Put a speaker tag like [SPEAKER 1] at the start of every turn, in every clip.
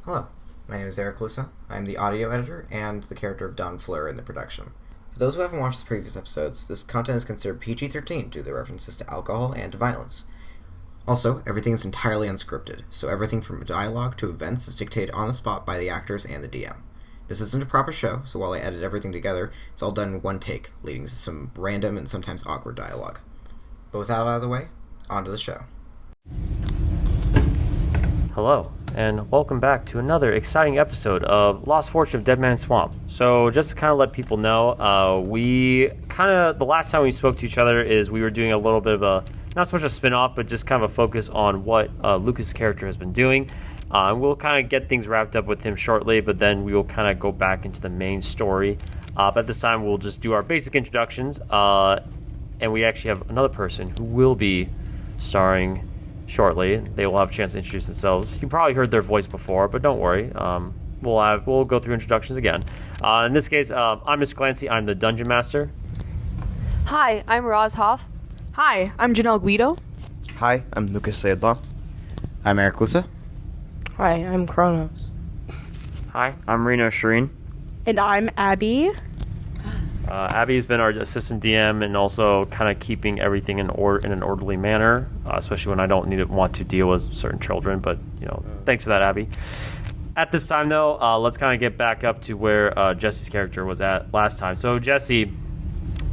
[SPEAKER 1] Hello, my name is Eric Lusa. I'm the audio editor and the character of Don Fleur in the production. For those who haven't watched the previous episodes, this content is considered PG-13 due to the references to alcohol and violence. Also, everything is entirely unscripted, so everything from dialogue to events is dictated on the spot by the actors and the DM. This isn't a proper show, so while I edit everything together, it's all done in one take, leading to some random and sometimes awkward dialogue. But with that out of the way, on to the show.
[SPEAKER 2] Hello, and welcome back to another exciting episode of Lost Fortune of Dead Man's Swamp. So just to kind of let people know, the last time we spoke to each other is we were doing a little bit of a, not so much a spin-off, but just kind of a focus on what Lucas' character has been doing. We'll kind of get things wrapped up with him shortly, but then we will kind of go back into the main story. But at this time, we'll just do our basic introductions, and we actually have another person who will be starring shortly. They will have a chance to introduce themselves. You probably heard their voice before, but don't worry. We'll go through introductions again. In this case, I'm Mr. Clancy. I'm the Dungeon Master.
[SPEAKER 3] Hi, I'm Roz Hoff.
[SPEAKER 4] Hi, I'm Janelle Guido.
[SPEAKER 5] Hi, I'm Lucas Saidlaw.
[SPEAKER 1] I'm Eric Lusa.
[SPEAKER 4] Hi, I'm Kronos.
[SPEAKER 2] Hi, I'm Reno Shireen.
[SPEAKER 4] And I'm Abby.
[SPEAKER 2] Abby's been our assistant DM and also kind of keeping everything in an orderly manner, especially when I don't want to deal with certain children. But thanks for that, Abby. At this time, though, let's kind of get back up to where Jesse's character was at last time. So Jesse,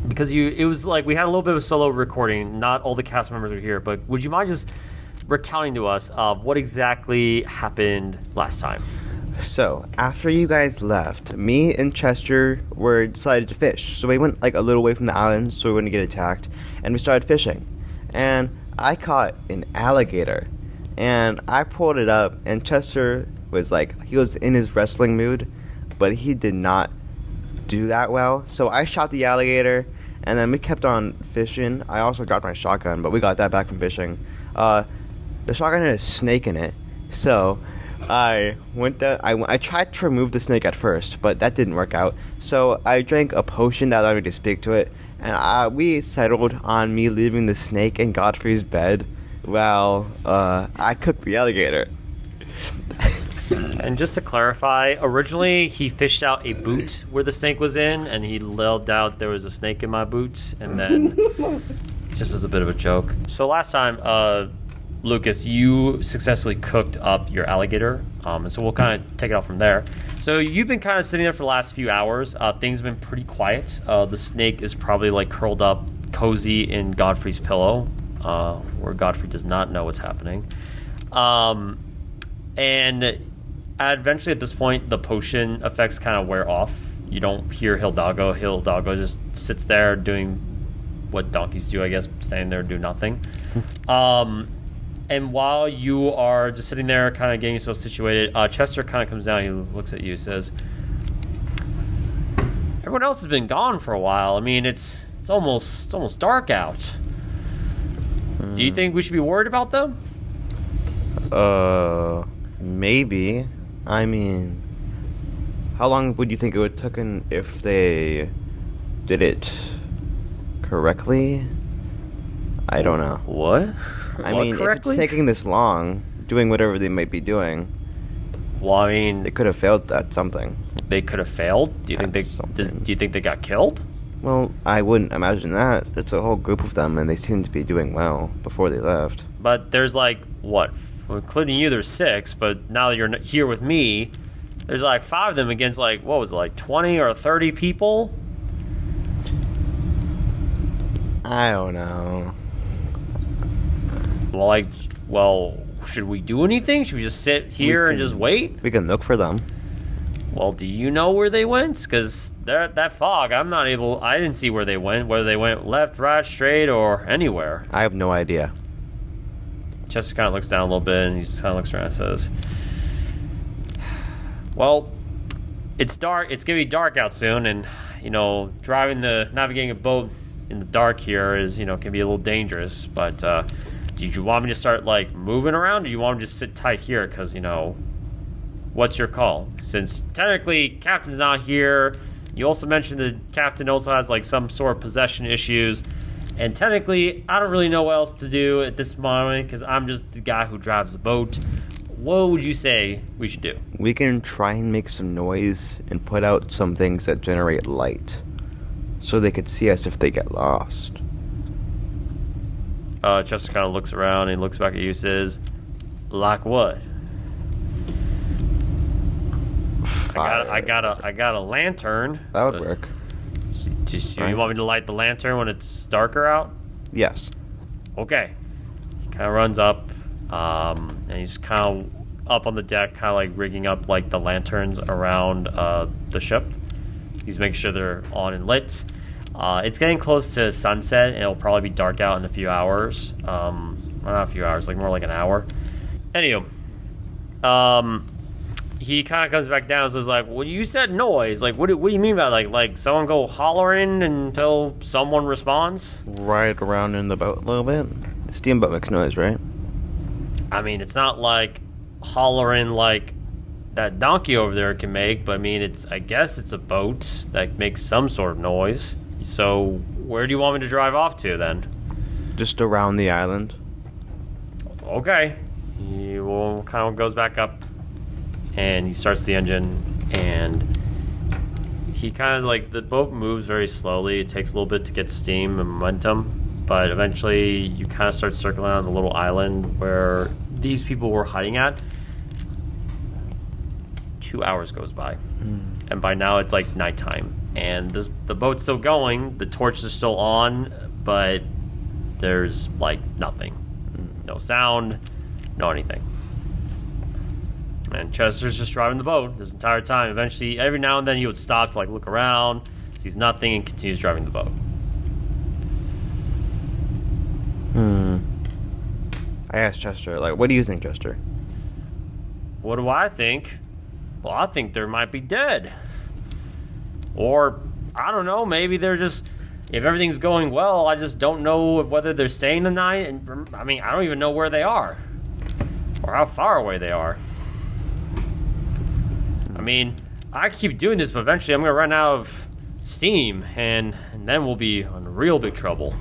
[SPEAKER 2] because it was like we had a little bit of a solo recording. Not all the cast members are here, but would you mind just recounting to us what exactly happened last time?
[SPEAKER 5] So, after you guys left, me and Chester were decided to fish. So we went like a little way from the island so we wouldn't get attacked, and we started fishing. And I caught an alligator, and I pulled it up, and Chester was like, he was in his wrestling mood, but he did not do that well. So I shot the alligator, and then we kept on fishing. I also got my shotgun, but we got that back from fishing. The shotgun had a snake in it, so I went down. I tried to remove the snake at first, but that didn't work out. So I drank a potion that allowed me to speak to it, and we settled on me leaving the snake in Godfrey's bed while I cooked the alligator.
[SPEAKER 2] And just to clarify, originally he fished out a boot where the snake was in, and he yelled out there was a snake in my boot, and then just as a bit of a joke. So last time, Lucas, you successfully cooked up your alligator, and so we'll kind of take it off from there. So you've been kind of sitting there for the last few hours. Things have been pretty quiet. The snake is probably like curled up cozy in Godfrey's pillow, where Godfrey does not know what's happening. And eventually at this point, the potion effects kind of wear off. You don't hear Hildago. Hildago just sits there doing what donkeys do, I guess, standing there do nothing. And while you are just sitting there kind of getting yourself situated, Chester kind of comes down, he looks at you, says, everyone else has been gone for a while. I mean, it's almost dark out. Do you think we should be worried about them?
[SPEAKER 5] Maybe. I mean, how long would you think it would take if they did it correctly? I don't know.
[SPEAKER 2] What?
[SPEAKER 5] I mean, if it's taking this long, doing whatever they might be doing,
[SPEAKER 2] well, I mean,
[SPEAKER 5] they could have failed at something.
[SPEAKER 2] They could have failed? Do you think they got killed?
[SPEAKER 5] Well, I wouldn't imagine that. It's a whole group of them, and they seem to be doing well before they left.
[SPEAKER 2] But there's like, what? Well, including you, there's 6, but now that you're here with me, there's like 5 of them against like, what was it, like 20 or 30 people?
[SPEAKER 5] I don't know.
[SPEAKER 2] Well, should we do anything? Should we just sit here and just wait?
[SPEAKER 5] We can look for them.
[SPEAKER 2] Well, do you know where they went? Because that fog, I didn't see where they went, whether they went left, right, straight, or anywhere.
[SPEAKER 5] I have no idea.
[SPEAKER 2] Chester kind of looks down a little bit, and he just kind of looks around and says, well, it's dark. It's going to be dark out soon, and, navigating a boat in the dark here is, can be a little dangerous, but, did you want me to start, moving around? Or do you want me to just sit tight here? Because, what's your call? Since technically Captain's not here, you also mentioned the Captain also has, some sort of possession issues. And technically, I don't really know what else to do at this moment because I'm just the guy who drives the boat. what would you say we should do?
[SPEAKER 5] We can try and make some noise and put out some things that generate light, so they could see us if they get lost.
[SPEAKER 2] Chester kind of looks around and looks back at you and says, like what? I got a lantern.
[SPEAKER 5] That would work.
[SPEAKER 2] You want me to light the lantern when it's darker out?
[SPEAKER 5] Yes.
[SPEAKER 2] Okay. He kind of runs up, and he's kind of up on the deck, kind of like rigging up like the lanterns around the ship. He's making sure they're on and lit. It's getting close to sunset, and it'll probably be dark out in a few hours. Well, not a few hours, like more like an hour. Anywho, he kind of comes back down and says, like, well, you said noise. Like, what do you mean by, like someone go hollering until someone responds?
[SPEAKER 5] Ride around in the boat a little bit. The steamboat makes noise, right?
[SPEAKER 2] I mean, it's not like hollering like that donkey over there can make, but I mean, I guess it's a boat that makes some sort of noise. So, where do you want me to drive off to, then?
[SPEAKER 5] Just around the island.
[SPEAKER 2] Okay. He kind of goes back up, and he starts the engine, and he kind of, like, the boat moves very slowly. It takes a little bit to get steam and momentum, but eventually you kind of start circling on the little island where these people were hiding at. 2 hours goes by, and by now it's, like, nighttime. And the boat's still going, the torches are still on, but there's, like, nothing. No sound, no anything. And Chester's just driving the boat this entire time. Eventually, every now and then he would stop to, like, look around, sees nothing, and continues driving the boat.
[SPEAKER 5] I asked Chester, like, what do you think, Chester?
[SPEAKER 2] What do I think? Well, I think they might be dead. Or, I don't know, maybe they're just, if everything's going well, I just don't know whether they're staying the night. And I mean, I don't even know where they are. Or how far away they are. I mean, I keep doing this, but eventually I'm going to run out of steam. And then we'll be in real big trouble.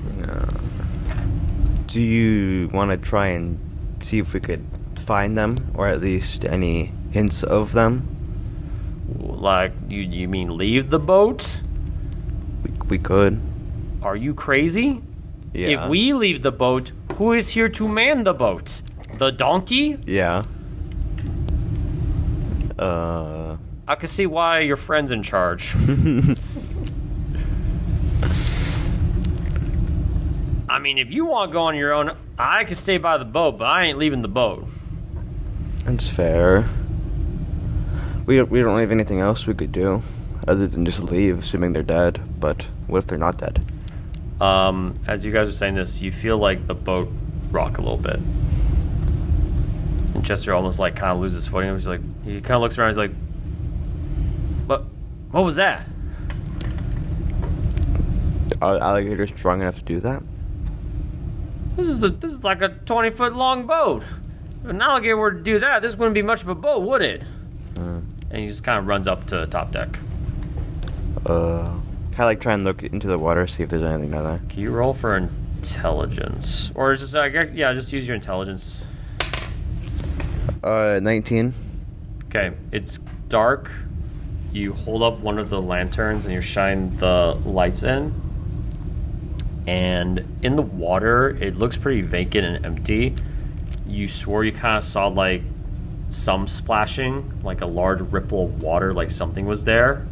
[SPEAKER 5] Do you want to try and see if we could find them? Or at least any hints of them?
[SPEAKER 2] Like, you mean leave the boat?
[SPEAKER 5] We could.
[SPEAKER 2] Are you crazy?
[SPEAKER 5] Yeah.
[SPEAKER 2] If we leave the boat, who is here to man the boat? The donkey?
[SPEAKER 5] Yeah.
[SPEAKER 2] I can see why your friend's in charge. I mean, if you want to go on your own, I can stay by the boat, but I ain't leaving the boat.
[SPEAKER 5] That's fair. We don't have anything else we could do other than just leave, assuming they're dead. But what if they're not dead?
[SPEAKER 2] As you guys are saying this, you feel like the boat rock a little bit. And Chester almost like kind of loses footing. He's like, he kind of looks around. He's like, what was that?
[SPEAKER 5] Are alligators strong enough to do that?
[SPEAKER 2] This is like a 20-foot long boat. If an alligator were to do that, this wouldn't be much of a boat, would it? And he just kind of runs up to the top deck.
[SPEAKER 5] Kind of like try and look into the water, see if there's anything down there.
[SPEAKER 2] Can you roll for intelligence? Or just, just use your intelligence.
[SPEAKER 5] 19.
[SPEAKER 2] Okay, it's dark. You hold up one of the lanterns and you shine the lights in. And in the water, it looks pretty vacant and empty. You swore you kind of saw, like, some splashing, like a large ripple of water, like something was there.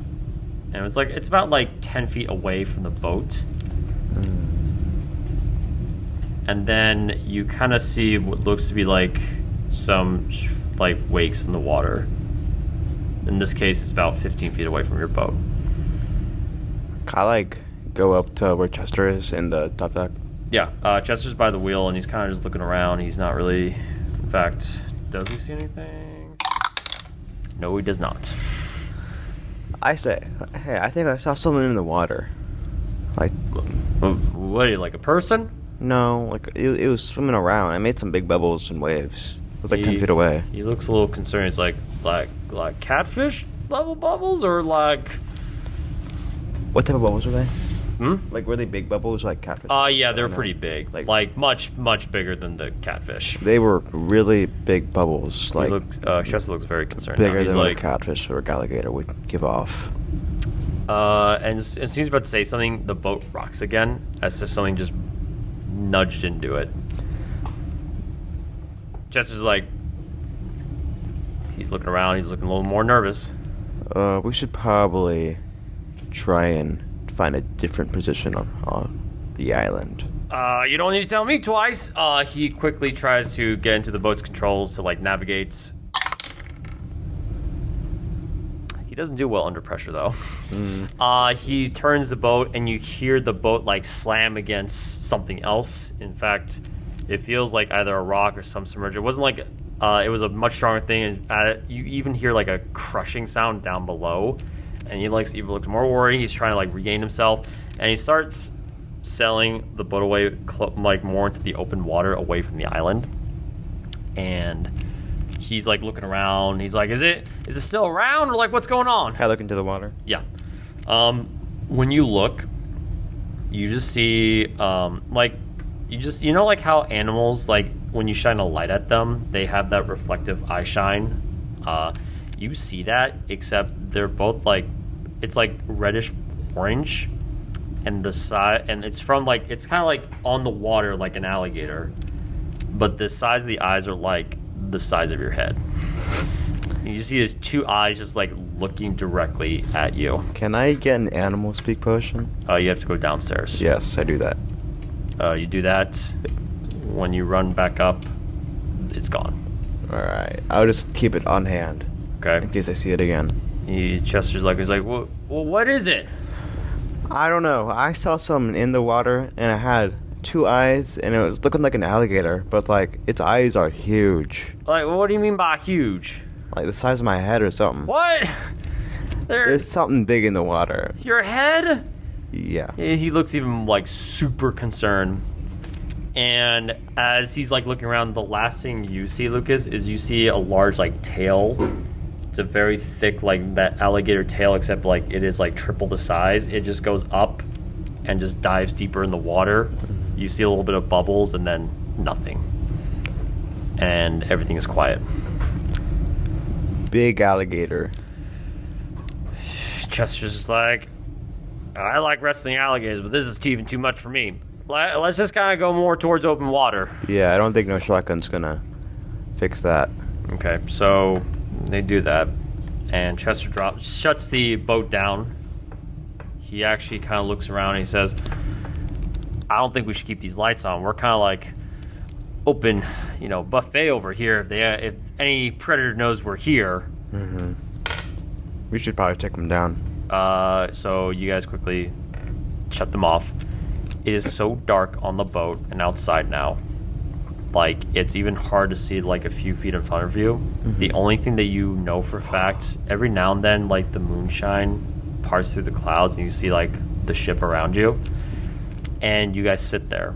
[SPEAKER 2] And it was like, it's about like 10 feet away from the boat. And then you kind of see what looks to be like some like wakes in the water. In this case, it's about 15 feet away from your boat.
[SPEAKER 5] Can I like go up to where Chester is in the top deck?
[SPEAKER 2] Yeah, Chester's by the wheel and he's kind of just looking around. He's not really, in fact, does he see anything? No, he does not.
[SPEAKER 5] I say, hey, I think I saw someone in the water. Like,
[SPEAKER 2] what are you, like a person?
[SPEAKER 5] no, like it was swimming around. I made some big bubbles and waves. It was like 10 feet away.
[SPEAKER 2] He looks a little concerned. He's like catfish level bubbles or like...
[SPEAKER 5] What type of bubbles were they? Like, were they big bubbles like catfish?
[SPEAKER 2] Yeah, they're pretty big. Like much, much bigger than the catfish.
[SPEAKER 5] They were really big bubbles. Like,
[SPEAKER 2] Chester looks very concerned.
[SPEAKER 5] bigger
[SPEAKER 2] now.
[SPEAKER 5] than what a catfish or a alligator would give off.
[SPEAKER 2] And as soon as he's about to say something, the boat rocks again, as if something just nudged into it. Chester's like, he's looking around, he's looking a little more nervous.
[SPEAKER 5] We should probably try and find a different position on the island.
[SPEAKER 2] You don't need to tell me twice. He quickly tries to get into the boat's controls to, like, navigate. He doesn't do well under pressure, though. He turns the boat, and you hear the boat, like, slam against something else. In fact, it feels like either a rock or some submerged. It wasn't like... it was a much stronger thing, and you even hear, like, a crushing sound down below. And he looks more worried. He's trying to, like, regain himself. And he starts sailing the boat away, like, more into the open water away from the island. And he's, like, looking around. He's like, is it still around? Or, like, what's going on?
[SPEAKER 5] Can I look into the water?
[SPEAKER 2] Yeah. When you look, you just see, you know, like, how animals, like, when you shine a light at them, they have that reflective eye shine. You see that, except they're both, like, it's like reddish orange, and the side, and it's from, like, it's kind of like on the water like an alligator, but the size of the eyes are like the size of your head. And you see his two eyes just, like, looking directly at you.
[SPEAKER 5] Can I get an animal speak potion?
[SPEAKER 2] You have to go downstairs.
[SPEAKER 5] Yes, I do that.
[SPEAKER 2] You do that. When you run back up, it's gone.
[SPEAKER 5] Alright, I'll just keep it on hand.
[SPEAKER 2] Okay.
[SPEAKER 5] In case I see it again.
[SPEAKER 2] Chester's like, he's like, well, what is it?
[SPEAKER 5] I don't know. I saw something in the water, and it had two eyes, and it was looking like an alligator, but, like, its eyes are huge.
[SPEAKER 2] Like, what do you mean by huge?
[SPEAKER 5] Like the size of my head or something.
[SPEAKER 2] What?
[SPEAKER 5] There's something big in the water.
[SPEAKER 2] Your head?
[SPEAKER 5] Yeah.
[SPEAKER 2] He looks even, like, super concerned. And as he's, like, looking around, the last thing you see, Lucas, is you see a large, like, tail. It's a very thick, like, that alligator tail, except, like, it is, like, triple the size. It just goes up and just dives deeper in the water. You see a little bit of bubbles and then nothing. And everything is quiet.
[SPEAKER 5] Big alligator.
[SPEAKER 2] Chester's just like, I like wrestling alligators, but this is even too much for me. Let's just kind of go more towards open water.
[SPEAKER 5] Yeah, I don't think no shotgun's gonna fix that.
[SPEAKER 2] Okay, so they do that, and Chester shuts the boat down. He actually kind of looks around and he says, I don't think we should keep these lights on. We're kind of like open, buffet over here. If any predator knows we're here.
[SPEAKER 5] Mm-hmm. We should probably take them down.
[SPEAKER 2] So you guys quickly shut them off. It is so dark on the boat and outside now. Like, it's even hard to see, like, a few feet in front of you. Mm-hmm. The only thing that you know for fact, every now and then, like, the moonshine parts through the clouds and you see, like, the ship around you. And you guys sit there.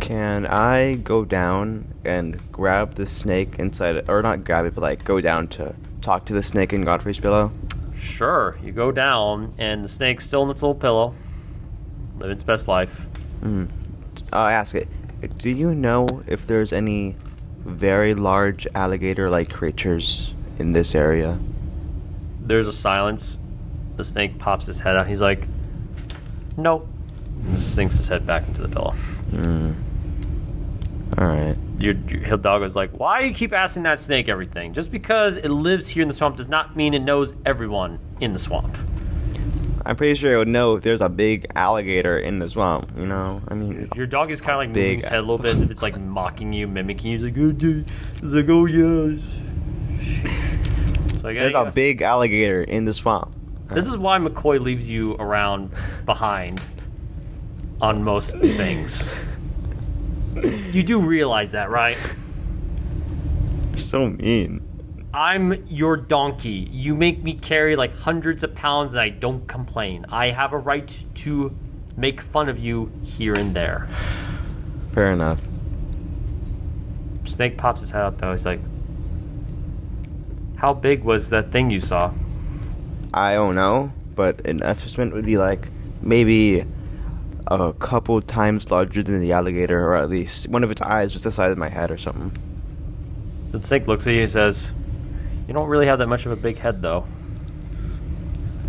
[SPEAKER 5] Can I go down and grab the snake inside it? Or not grab it, but, like, go down to talk to the snake in Godfrey's pillow?
[SPEAKER 2] Sure. You go down, and the snake's still in its little pillow. Live its best life.
[SPEAKER 5] I'll ask it. Do you know if there's any very large alligator-like creatures in this area?
[SPEAKER 2] There's a silence. The snake pops his head out. He's like, nope. Just sinks his head back into the pillow.
[SPEAKER 5] Alright.
[SPEAKER 2] Your dog was like, why do you keep asking that snake everything? Just because it lives here in the swamp does not mean it knows everyone in the swamp.
[SPEAKER 5] I'm pretty sure it would know if there's a big alligator in the swamp, I mean...
[SPEAKER 2] Your dog is kind of like moving his head a little bit. It's like mocking you, mimicking you. He's like, oh, dude. It's like, oh, yes. So
[SPEAKER 5] there's a big alligator in the swamp.
[SPEAKER 2] This is why McCoy leaves you around behind on most things. You do realize that, right?
[SPEAKER 5] You're so mean.
[SPEAKER 2] I'm your donkey. You make me carry like hundreds of pounds and I don't complain. I have a right to make fun of you here and there.
[SPEAKER 5] Fair enough.
[SPEAKER 2] Snake pops his head out though. He's like, how big was that thing you saw?
[SPEAKER 5] I don't know, but an estimate would be like maybe a couple times larger than the alligator, or at least one of its eyes was the size of my head or something.
[SPEAKER 2] The snake looks at you and says, "You don't really have that much of a big head, though.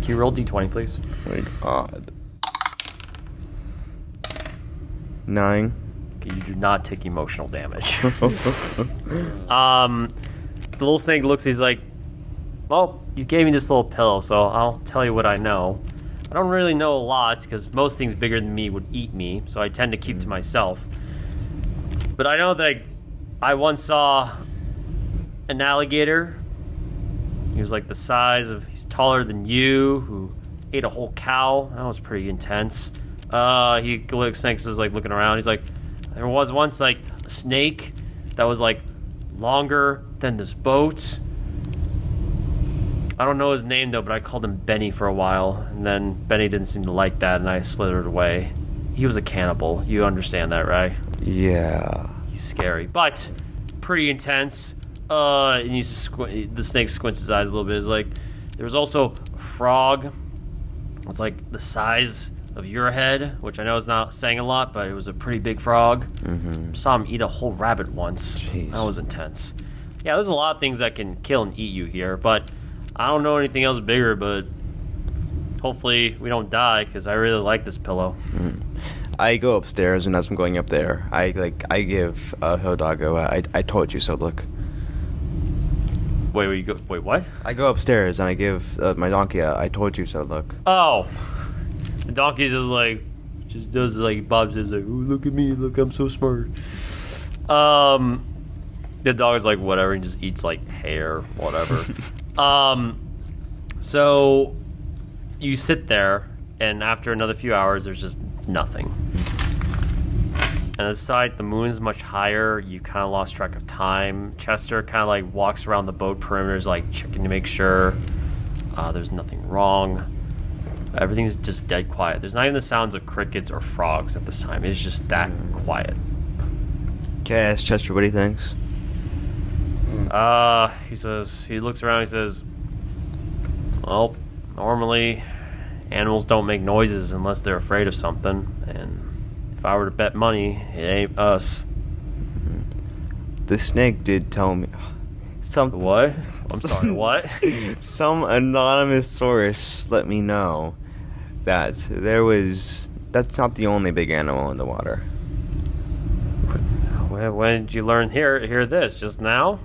[SPEAKER 2] Can you roll d20, please?"
[SPEAKER 5] Oh my god. 9.
[SPEAKER 2] Okay, you do not take emotional damage. The little snake looks, he's like, "Well, you gave me this little pillow, so I'll tell you what I know. I don't really know a lot, because most things bigger than me would eat me, so I tend to keep to myself. But I know that I once saw an alligator. He was like the size of, he's taller than you, who ate a whole cow. That was pretty intense. He looks, snakes is like looking around. He's like, there was once like a snake that was like longer than this boat. I don't know his name though, but I called him Benny for a while, and then Benny didn't seem to like that, and I slithered away. He was a cannibal. You understand that, right?
[SPEAKER 5] Yeah.
[SPEAKER 2] He's scary, but pretty intense. And the snake squints his eyes a little bit. It's like, there was also a frog. It's like the size of your head, which I know is not saying a lot, but it was a pretty big frog.
[SPEAKER 5] Mm-hmm.
[SPEAKER 2] Saw him eat a whole rabbit once.
[SPEAKER 5] Jeez.
[SPEAKER 2] That was intense. Yeah, there's a lot of things that can kill and eat you here, but I don't know anything else bigger, but hopefully we don't die, because I really like this pillow.
[SPEAKER 5] I go upstairs, and as I'm going up there, I give Hildago I told you so look.
[SPEAKER 2] Wait, what?
[SPEAKER 5] I go upstairs and I give my donkey I told you so look.
[SPEAKER 2] Oh, the donkey just does like Bob says, like, "Oh, look at me, look, I'm so smart." The dog is like, whatever, and just eats like hair, whatever. So you sit there, and after another few hours, there's just nothing. And aside, the moon's much higher. You kind of lost track of time. Chester kind of like walks around the boat perimeters, like checking to make sure there's nothing wrong. Everything's just dead quiet. There's not even the sounds of crickets or frogs at this time. It's just that quiet.
[SPEAKER 5] Okay, ask Chester what he thinks.
[SPEAKER 2] He says, he looks around, he says, well, normally animals don't make noises unless they're afraid of something, and if I were to bet money, it ain't us.
[SPEAKER 5] The snake did tell me some
[SPEAKER 2] What? I'm sorry, what?
[SPEAKER 5] some anonymous source let me know that that's not the only big animal in the water.
[SPEAKER 2] When did you learn hear this? Just now?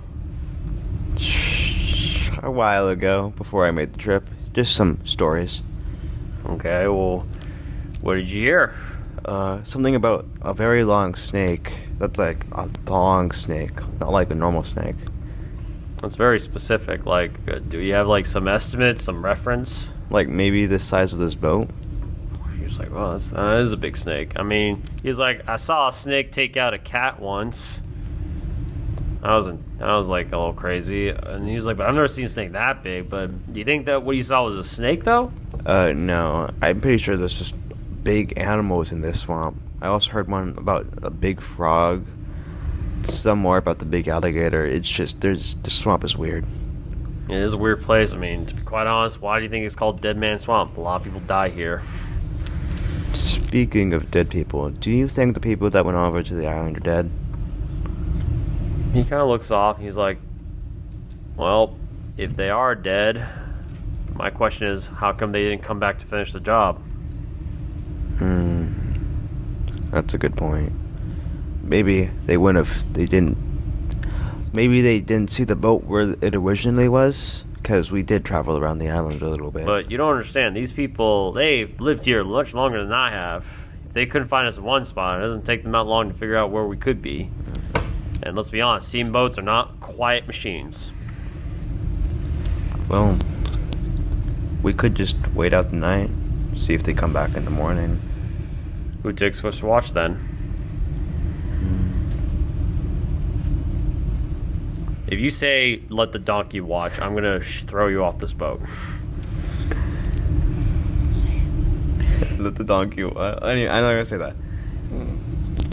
[SPEAKER 5] A while ago, before I made the trip. Just some stories.
[SPEAKER 2] Okay, well, what did you hear?
[SPEAKER 5] Something about a very long snake. That's like a long snake, not like a normal snake.
[SPEAKER 2] That's very specific. Like, do you have like some estimate, some reference?
[SPEAKER 5] Like maybe the size of this boat.
[SPEAKER 2] He was like, well, that is a big snake. I mean, he's like, I saw a snake take out a cat once. I was like a little crazy. And he was like, but I've never seen a snake that big. But do you think that what you saw was a snake, though?
[SPEAKER 5] No. I'm pretty sure there's just big animals in this swamp. I also heard one about a big frog. Some more about the big alligator. It's just, the swamp is weird.
[SPEAKER 2] It is a weird place. I mean, to be quite honest, why do you think it's called Dead Man Swamp? A lot of people die here.
[SPEAKER 5] Speaking of dead people, do you think the people that went over to the island are dead?
[SPEAKER 2] He kind of looks off. He's like, well, if they are dead, my question is, how come they didn't come back to finish the job?
[SPEAKER 5] That's a good point. Maybe they wouldn't have. Maybe they didn't see the boat where it originally was, because we did travel around the island a little bit.
[SPEAKER 2] But you don't understand. These people, they've lived here much longer than I have. If they couldn't find us in one spot, it doesn't take them that long to figure out where we could be. And let's be honest, steamboats are not quiet machines.
[SPEAKER 5] Well, we could just wait out the night, see if they come back in the morning.
[SPEAKER 2] Who takes first watch then? If you say let the donkey watch, I'm gonna throw you off this boat.
[SPEAKER 5] Let the donkey. I'm not gonna say that.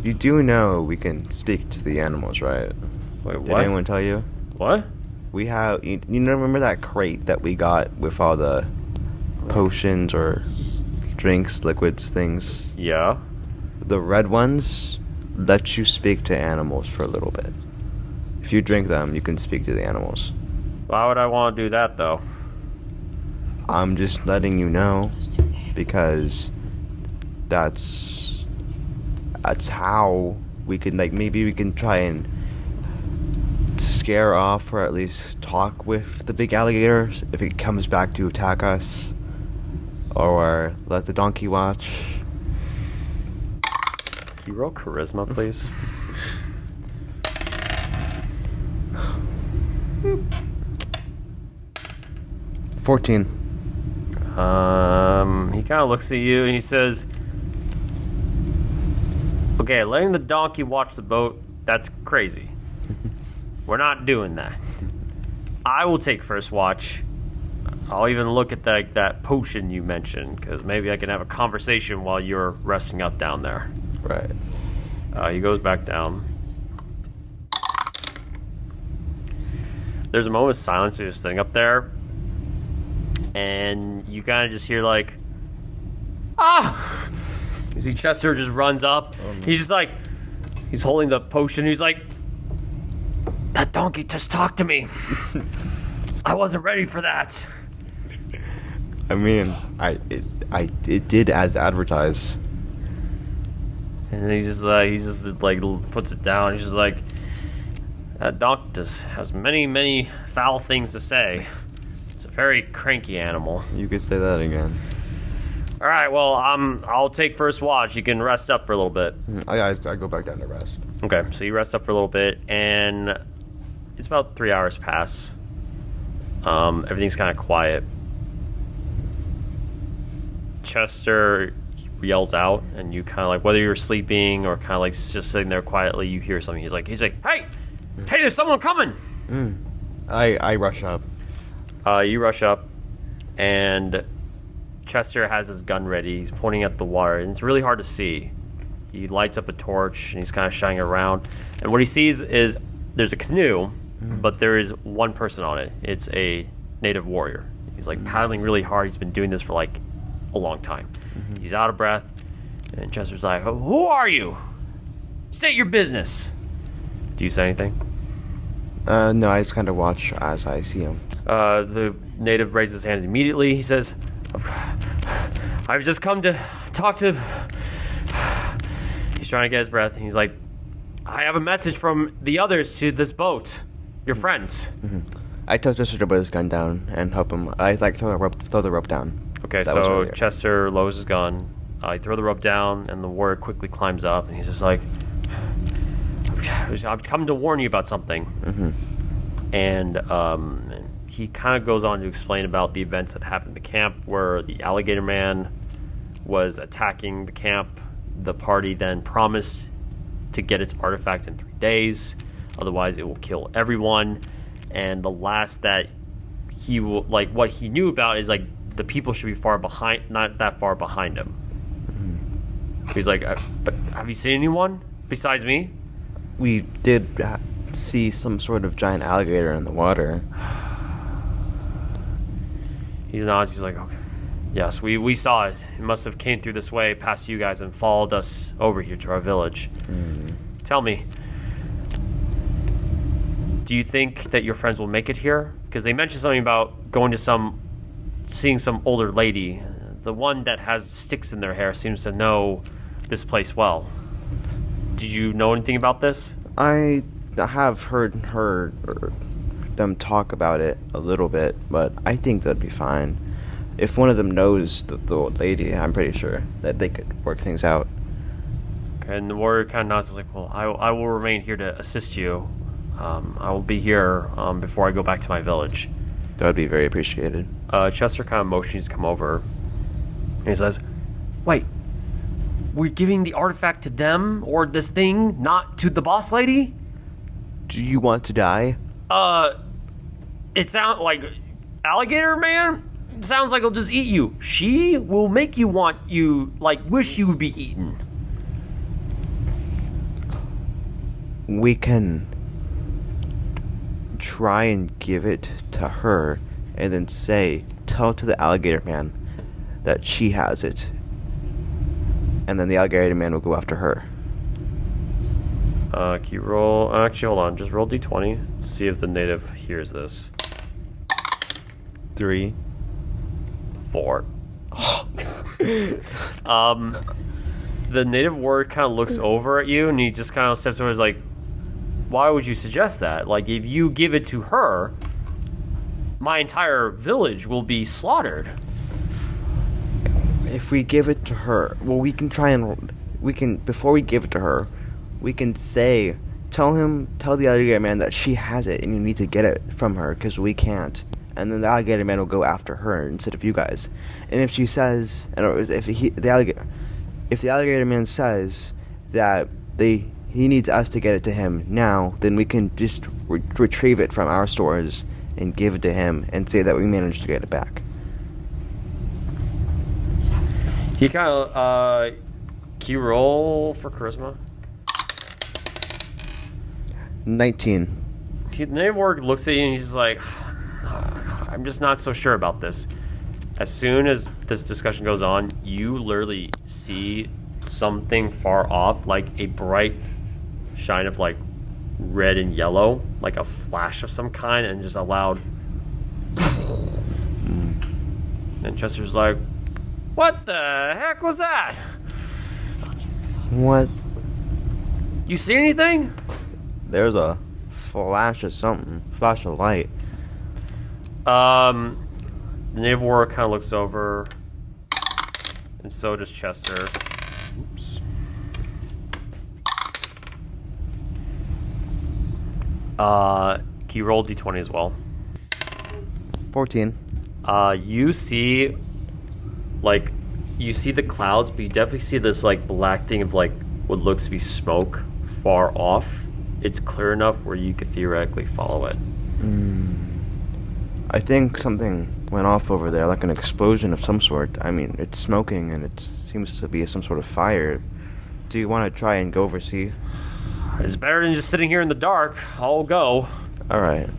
[SPEAKER 5] You do know we can speak to the animals, right?
[SPEAKER 2] Wait, what?
[SPEAKER 5] Did anyone tell you?
[SPEAKER 2] What?
[SPEAKER 5] We have. You remember that crate that we got with all the potions or drinks, liquids, things.
[SPEAKER 2] Yeah.
[SPEAKER 5] The red ones let you speak to animals for a little bit. If you drink them, you can speak to the animals.
[SPEAKER 2] Why would I want to do that, though?
[SPEAKER 5] I'm just letting you know because that's how we can, like, maybe we can try and scare off or at least talk with the big alligator if it comes back to attack us, or let the donkey watch.
[SPEAKER 2] Can you roll charisma, please?
[SPEAKER 5] 14.
[SPEAKER 2] He kind of looks at you and he says, okay, letting the donkey watch the boat, that's crazy. We're not doing that. I will take first watch. I'll even look at that potion you mentioned, because maybe I can have a conversation while you're resting up down there.
[SPEAKER 5] Right.
[SPEAKER 2] He goes back down. There's a moment of silence. You're just sitting up there, and you kind of just hear like, ah! You see Chester just runs up. He's just like, he's holding the potion. He's like, that donkey just talked to me. I wasn't ready for that.
[SPEAKER 5] I mean, it did as advertised.
[SPEAKER 2] And then he just puts it down. He's just like, that donkey just has many foul things to say. It's a very cranky animal.
[SPEAKER 5] You could say that again.
[SPEAKER 2] All right, well, I'll take first watch. You can rest up for a little bit.
[SPEAKER 5] I go back down to rest.
[SPEAKER 2] Okay, so you rest up for a little bit, and it's about 3 hours pass. Everything's kind of quiet. Chester yells out, and you kind of like, whether you're sleeping or kind of like just sitting there quietly, you hear something. He's like, hey, there's someone coming.
[SPEAKER 5] I rush up.
[SPEAKER 2] You rush up, and Chester has his gun ready. He's pointing at the water, and it's really hard to see. He lights up a torch, and he's kind of shining it around. And what he sees is there's a canoe, but there is one person on it. It's a native warrior. He's like paddling really hard. He's been doing this for like a long time. He's out of breath, and Chester's like, who are you? State your business. Do you say anything?
[SPEAKER 5] No, I just kind of watch as I see him.
[SPEAKER 2] The native raises his hands immediately. He says, I've just come to talk to... He's trying to get his breath. He's like, I have a message from the others to this boat. Your friends.
[SPEAKER 5] I tell Chester to put his gun down and help him. I like throw the rope down.
[SPEAKER 2] Okay,
[SPEAKER 5] That was
[SPEAKER 2] so
[SPEAKER 5] earlier.
[SPEAKER 2] Chester lowers his gun. You throw the rope down, and the warrior quickly climbs up, and he's just like, I've come to warn you about something. And he kind of goes on to explain about the events that happened at the camp, where the alligator man was attacking the camp. The party then promised to get its artifact in 3 days, otherwise it will kill everyone. And the last that he will, like, what he knew about is like the people should be far behind, not that far behind him. He's like, but have you seen anyone besides me?
[SPEAKER 5] We did see some sort of giant alligator in the water.
[SPEAKER 2] He nods. He's like, okay. Yes, we saw it. It must have came through this way, past you guys, and followed us over here to our village. Tell me, do you think that your friends will make it here? Because they mentioned something about going to seeing some older lady. The one that has sticks in their hair seems to know this place well. Did you know anything about this?
[SPEAKER 5] I have heard them talk about it a little bit, but I think that'd be fine. If one of them knows the old lady, I'm pretty sure that they could work things out.
[SPEAKER 2] And the warrior kind of nods. He's like, well, I will remain here to assist you. I will be here before I go back to my village.
[SPEAKER 5] That would be very appreciated.
[SPEAKER 2] Chester kind of motions to come over. And he says, wait, we're giving the artifact to them, or this thing, not to the boss lady?
[SPEAKER 5] Do you want to die?
[SPEAKER 2] It sounds like alligator man? It sounds like he'll just eat you. She will make you wish you would be eaten.
[SPEAKER 5] We can try and give it to her and then tell to the alligator man that she has it and then the alligator man will go after her.
[SPEAKER 2] Can you roll? Actually, hold on. Just roll d20 to see if the native hears this.
[SPEAKER 5] 3.
[SPEAKER 2] 4. The native warrior kind of looks over at you, and he just kind of steps over. He's like, "Why would you suggest that? Like, if you give it to her, my entire village will be slaughtered."
[SPEAKER 5] If we give it to her, well, we can before we give it to her, we can tell the alligator man that she has it and you need to get it from her because we can't. And then the alligator man will go after her instead of you guys. And if she says, if the alligator man says that he needs us to get it to him now, then we can just retrieve it from our stores and give it to him and say that we managed to get it back.
[SPEAKER 2] He kind of, can you roll for charisma?
[SPEAKER 5] 19.
[SPEAKER 2] The native warrior looks at you and he's just like, I'm just not so sure about this. As soon as this discussion goes on, you literally see something far off, like a bright shine of like red and yellow, like a flash of some kind, and just a loud. And Chester's like, "What the heck was that?
[SPEAKER 5] What?
[SPEAKER 2] You see anything?"
[SPEAKER 5] There's a flash of something. Flash of light.
[SPEAKER 2] The native warrior kind of looks over, and so does Chester. Oops. Can you roll d20 as well?
[SPEAKER 5] 14.
[SPEAKER 2] You see the clouds, but you definitely see this like black thing of like what looks to be smoke far off. It's clear enough where you could theoretically follow it.
[SPEAKER 5] I think something went off over there, like an explosion of some sort. I mean, it's smoking and it seems to be some sort of fire. Do you want to try and go oversee?
[SPEAKER 2] It's better than just sitting here in the dark. I'll go.
[SPEAKER 5] Alright.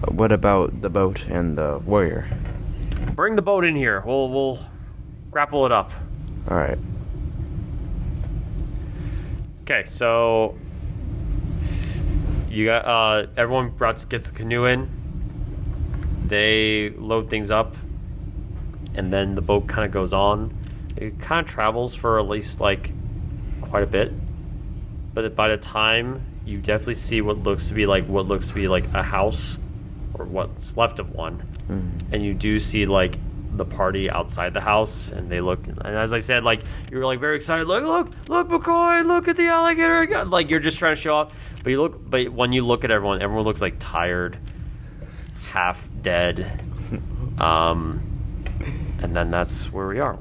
[SPEAKER 5] What about the boat and the warrior?
[SPEAKER 2] Bring the boat in here. We'll grapple it up.
[SPEAKER 5] Alright.
[SPEAKER 2] Okay, so you got everyone gets the canoe in. They load things up, and then the boat kind of goes on. It kind of travels for at least like quite a bit, but by the time you definitely see what looks to be like a house, or what's left of one, and you do see like the party outside the house, and they look, and as I said, like you're like very excited, like look McCoy, look at the alligator, like you're just trying to show off, but when you look at everyone looks like tired, half dead, and then that's where we are.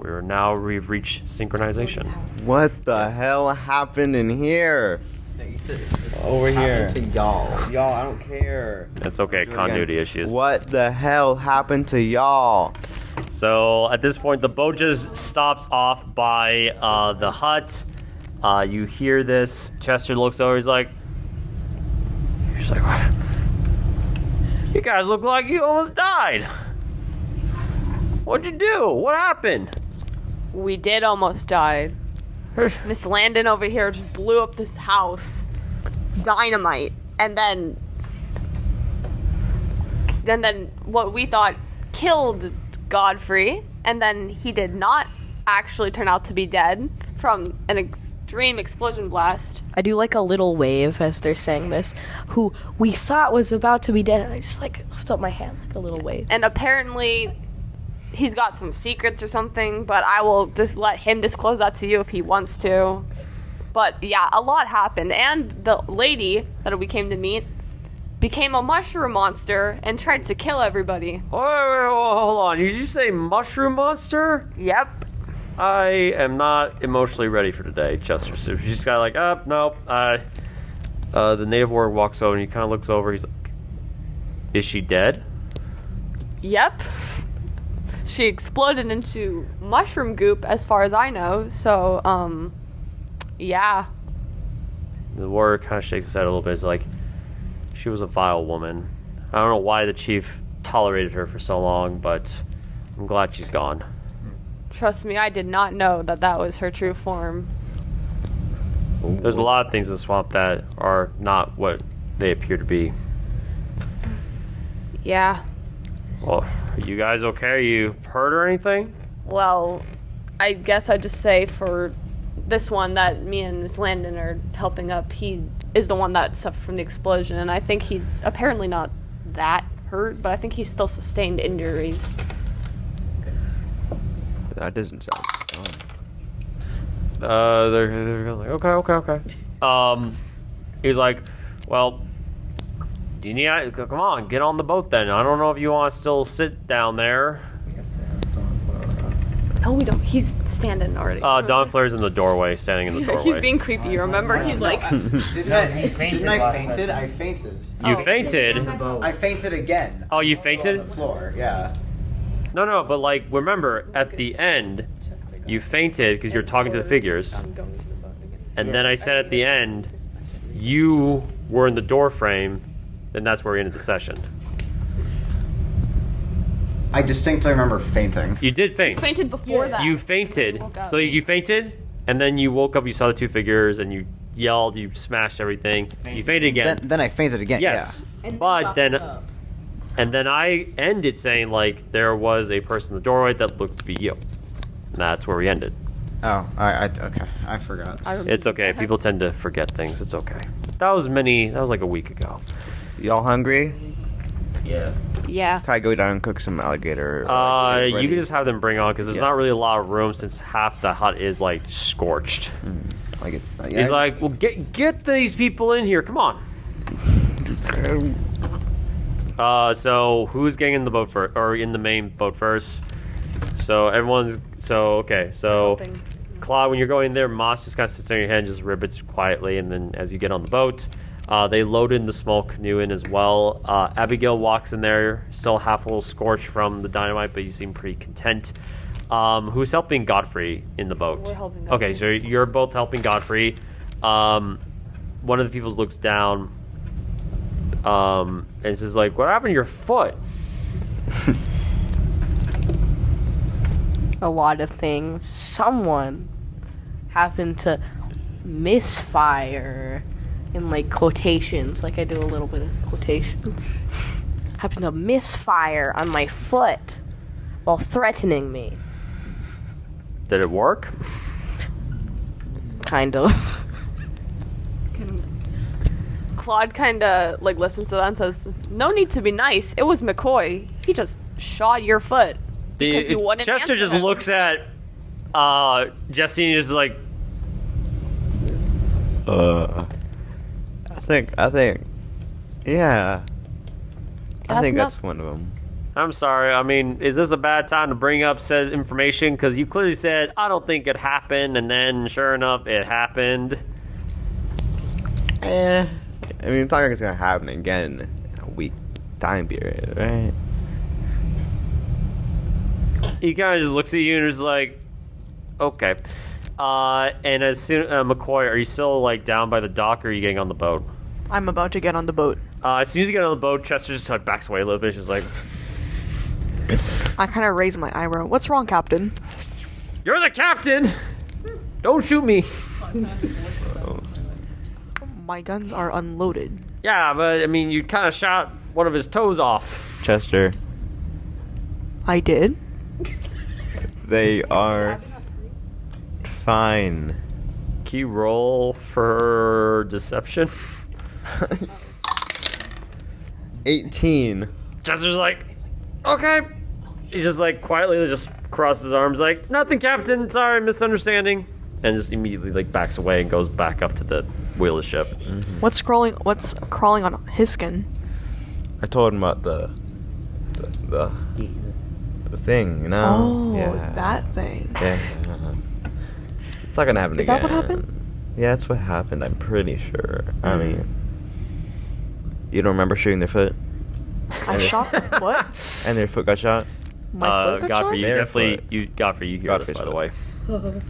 [SPEAKER 2] We've reached synchronization.
[SPEAKER 5] What the hell happened in here? Over here.
[SPEAKER 1] To y'all.
[SPEAKER 5] Y'all, I don't care.
[SPEAKER 2] It's okay, continuity issues.
[SPEAKER 5] What the hell happened to y'all?
[SPEAKER 2] So at this point, the boat just stops off by the hut. You hear this. Chester looks over. He's like, what? You guys look like you almost died. What'd you do? What happened?
[SPEAKER 3] We did almost die. Miss Landon over here just blew up this house. Dynamite. And then what we thought killed Godfrey. And then he did not actually turn out to be dead from an extreme explosion blast.
[SPEAKER 4] I do like a little wave as they're saying this, who we thought was about to be dead, and I just like lift up my hand like a little wave.
[SPEAKER 3] And apparently he's got some secrets or something, but I will just let him disclose that to you if he wants to. But yeah, a lot happened, and the lady that we came to meet became a mushroom monster and tried to kill everybody.
[SPEAKER 2] Wait, hold on. Did you say mushroom monster?
[SPEAKER 3] Yep.
[SPEAKER 2] I am not emotionally ready for today, Chester. So she's kind of like, nope. The native warrior walks over and he kind of looks over. He's like, is she dead?
[SPEAKER 3] Yep. She exploded into mushroom goop as far as I know. So, yeah.
[SPEAKER 2] The warrior kind of shakes his head a little bit. He's like, she was a vile woman. I don't know why the chief tolerated her for so long, but I'm glad she's gone.
[SPEAKER 3] Trust me, I did not know that that was her true form.
[SPEAKER 2] There's a lot of things in the swamp that are not what they appear to be.
[SPEAKER 3] Yeah.
[SPEAKER 2] Well, are you guys okay? Are you hurt or anything?
[SPEAKER 3] Well, I guess I'd just say for this one that me and Miss Landon are helping up, he is the one that suffered from the explosion, and I think he's apparently not that hurt, but I think he's still sustained injuries.
[SPEAKER 5] That doesn't sound fun.
[SPEAKER 2] They're like, okay. He's like, well, do you need? Come on, get on the boat then. I don't know if you want to still sit down there.
[SPEAKER 3] No, we don't. He's standing already.
[SPEAKER 2] Don Flair's in the doorway, standing in the doorway.
[SPEAKER 3] He's being creepy. Remember, he's like.
[SPEAKER 6] Didn't I fainted? I fainted.
[SPEAKER 2] You fainted?
[SPEAKER 6] I fainted again.
[SPEAKER 2] Oh, you
[SPEAKER 6] On
[SPEAKER 2] fainted?
[SPEAKER 6] the floor. Yeah.
[SPEAKER 2] No, but like, remember, at the end, you fainted because you're talking to the figures. And then I said at the end, you were in the door frame, and that's where we ended the session.
[SPEAKER 6] I distinctly remember fainting.
[SPEAKER 2] You did faint.
[SPEAKER 3] Fainted before that.
[SPEAKER 2] You fainted.
[SPEAKER 3] Woke up.
[SPEAKER 2] So you fainted, and then you woke up, you saw the two figures, and you yelled, you smashed everything. You fainted again.
[SPEAKER 6] Then I fainted again.
[SPEAKER 2] Yes. But then... And then I ended saying, like, there was a person in the doorway that looked to be you. And that's where we ended.
[SPEAKER 6] Oh, okay. I forgot.
[SPEAKER 2] It's okay. People tend to forget things. It's okay. That was like a week ago.
[SPEAKER 5] Y'all hungry?
[SPEAKER 2] Yeah.
[SPEAKER 3] Yeah.
[SPEAKER 5] Can I go down and cook some alligator?
[SPEAKER 2] You can just have them bring on, because there's not really a lot of room since half the hut is, like, scorched. He's like, well, get these people in here. Come on. So who's getting in the boat first, or in the main boat first? So
[SPEAKER 3] Helping.
[SPEAKER 2] Claude, when you're going there, Moss just kind of sits on your head and just ribbits quietly, and then as you get on the boat, they load in the small canoe in as well. Abigail walks in there, still half a little scorched from the dynamite, but you seem pretty content. Who's helping Godfrey in the boat?
[SPEAKER 3] We're helping Godfrey.
[SPEAKER 2] Okay, so you're both helping Godfrey. One of the people looks down, and says like, "What happened to your foot?"
[SPEAKER 4] A lot of things. Someone happened to misfire in like quotations, like I do a little bit of quotations. Happened to misfire on my foot while threatening me.
[SPEAKER 2] Did it work?
[SPEAKER 4] Kind of.
[SPEAKER 3] Claude kind of like listens to that and says, "No need to be nice. It was McCoy. He just shot your foot because you wouldn't
[SPEAKER 2] Chester
[SPEAKER 3] answer
[SPEAKER 2] just
[SPEAKER 3] him."
[SPEAKER 2] looks at Jesse and is like,
[SPEAKER 5] I think, yeah. I think
[SPEAKER 3] not-
[SPEAKER 5] that's one of them.
[SPEAKER 2] "I'm sorry. I mean, is this a bad time to bring up said information? Because you clearly said I don't think it happened, and then sure enough, it happened."
[SPEAKER 5] I mean, it's not like it's gonna happen again in a week time period, right?
[SPEAKER 2] He kind of just looks at you and is like, "Okay." And as soon McCoy, are you still like down by the dock, or are you getting on the boat?
[SPEAKER 7] I'm about to get on the boat.
[SPEAKER 2] As soon as you get on the boat, Chester just like backs away a little bit. She's like,
[SPEAKER 7] I kind of raise my eyebrow. What's wrong, Captain?
[SPEAKER 2] "You're the captain. Don't shoot me."
[SPEAKER 7] My guns are unloaded.
[SPEAKER 2] Yeah, but I mean, you kind of shot one of his toes off.
[SPEAKER 5] Chester,
[SPEAKER 7] I did?
[SPEAKER 5] they are fine.
[SPEAKER 2] Can you roll for deception?
[SPEAKER 5] 18.
[SPEAKER 2] Chester's like, "Okay." He just like quietly just crosses his arms like, "Nothing, Captain. Sorry, misunderstanding." And just immediately like backs away and goes back up to the wheel of the ship.
[SPEAKER 7] What's crawling on his skin?
[SPEAKER 5] I told him about the thing, you know?
[SPEAKER 7] Oh,
[SPEAKER 5] yeah.
[SPEAKER 7] that thing.
[SPEAKER 5] Yeah. It's not gonna happen
[SPEAKER 7] Is
[SPEAKER 5] again.
[SPEAKER 7] that what happened?
[SPEAKER 5] Yeah, that's what happened, I'm pretty sure. I mean, you don't remember shooting their foot?
[SPEAKER 7] I shot their foot?
[SPEAKER 5] And their foot got shot?
[SPEAKER 7] My foot got
[SPEAKER 2] Godfrey, you
[SPEAKER 7] shot?
[SPEAKER 5] Their
[SPEAKER 2] definitely,
[SPEAKER 5] foot.
[SPEAKER 2] Godfrey, you hear
[SPEAKER 5] Godfrey's
[SPEAKER 2] this, by the
[SPEAKER 5] foot.
[SPEAKER 2] way.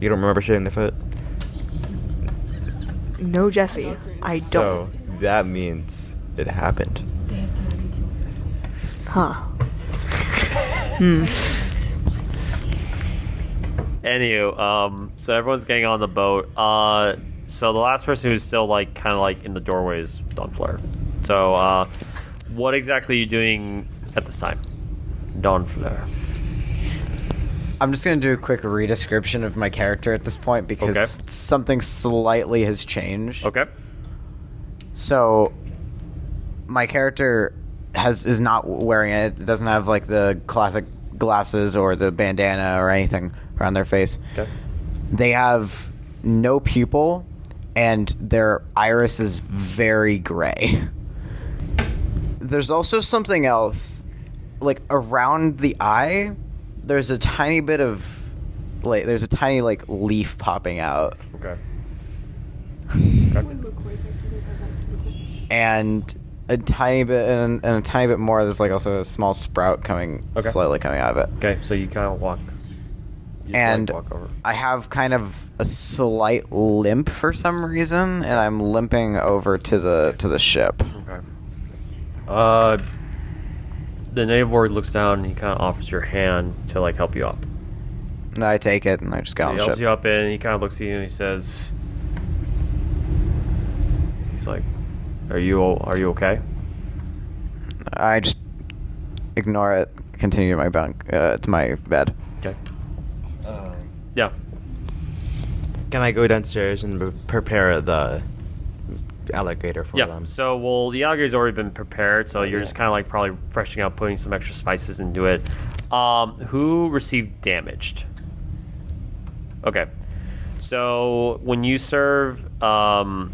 [SPEAKER 5] You don't remember shooting their foot?
[SPEAKER 7] No, Jesse. I don't.
[SPEAKER 5] So, that means it happened.
[SPEAKER 7] Huh.
[SPEAKER 2] Anywho, so everyone's getting on the boat. So the last person who's still like kind of like in the doorway is Don Fleur. So, what exactly are you doing at this time, Don Fleur?
[SPEAKER 6] I'm just gonna do a quick redescription of my character at this point because
[SPEAKER 2] Okay.
[SPEAKER 6] something slightly has changed.
[SPEAKER 2] Okay.
[SPEAKER 6] So, my character is not wearing it. It doesn't have like the classic glasses or the bandana or anything around their face.
[SPEAKER 2] Okay.
[SPEAKER 6] They have no pupil, and their iris is very gray. There's also something else, like around the eye. There's a tiny bit of, like, there's a tiny like leaf popping out,
[SPEAKER 2] Okay.
[SPEAKER 6] and a tiny bit, and a tiny bit more. There's like also a small sprout coming,
[SPEAKER 2] Okay.
[SPEAKER 6] slowly coming out of it.
[SPEAKER 2] Okay. So you kind of walk. You just,
[SPEAKER 6] And
[SPEAKER 2] walk over.
[SPEAKER 6] I have kind of a slight limp for some reason, and I'm limping over to the ship.
[SPEAKER 2] Okay. The native ward looks down and he kind of offers your hand to like help you up.
[SPEAKER 6] And I take it and I just get
[SPEAKER 2] So
[SPEAKER 6] on
[SPEAKER 2] he
[SPEAKER 6] the
[SPEAKER 2] helps
[SPEAKER 6] ship.
[SPEAKER 2] you up and he kind of looks at you and he says, he's like, "Are you okay?"
[SPEAKER 6] I just ignore it, continue to my bunk, to my bed.
[SPEAKER 2] Okay. Yeah.
[SPEAKER 5] Can I go downstairs and prepare the alligator for
[SPEAKER 2] Yeah.
[SPEAKER 5] them?
[SPEAKER 2] So, well, the alligator's already been prepared, so you're just kind of like probably freshening up, putting some extra spices into it. Who received damaged? Okay. So when you serve, because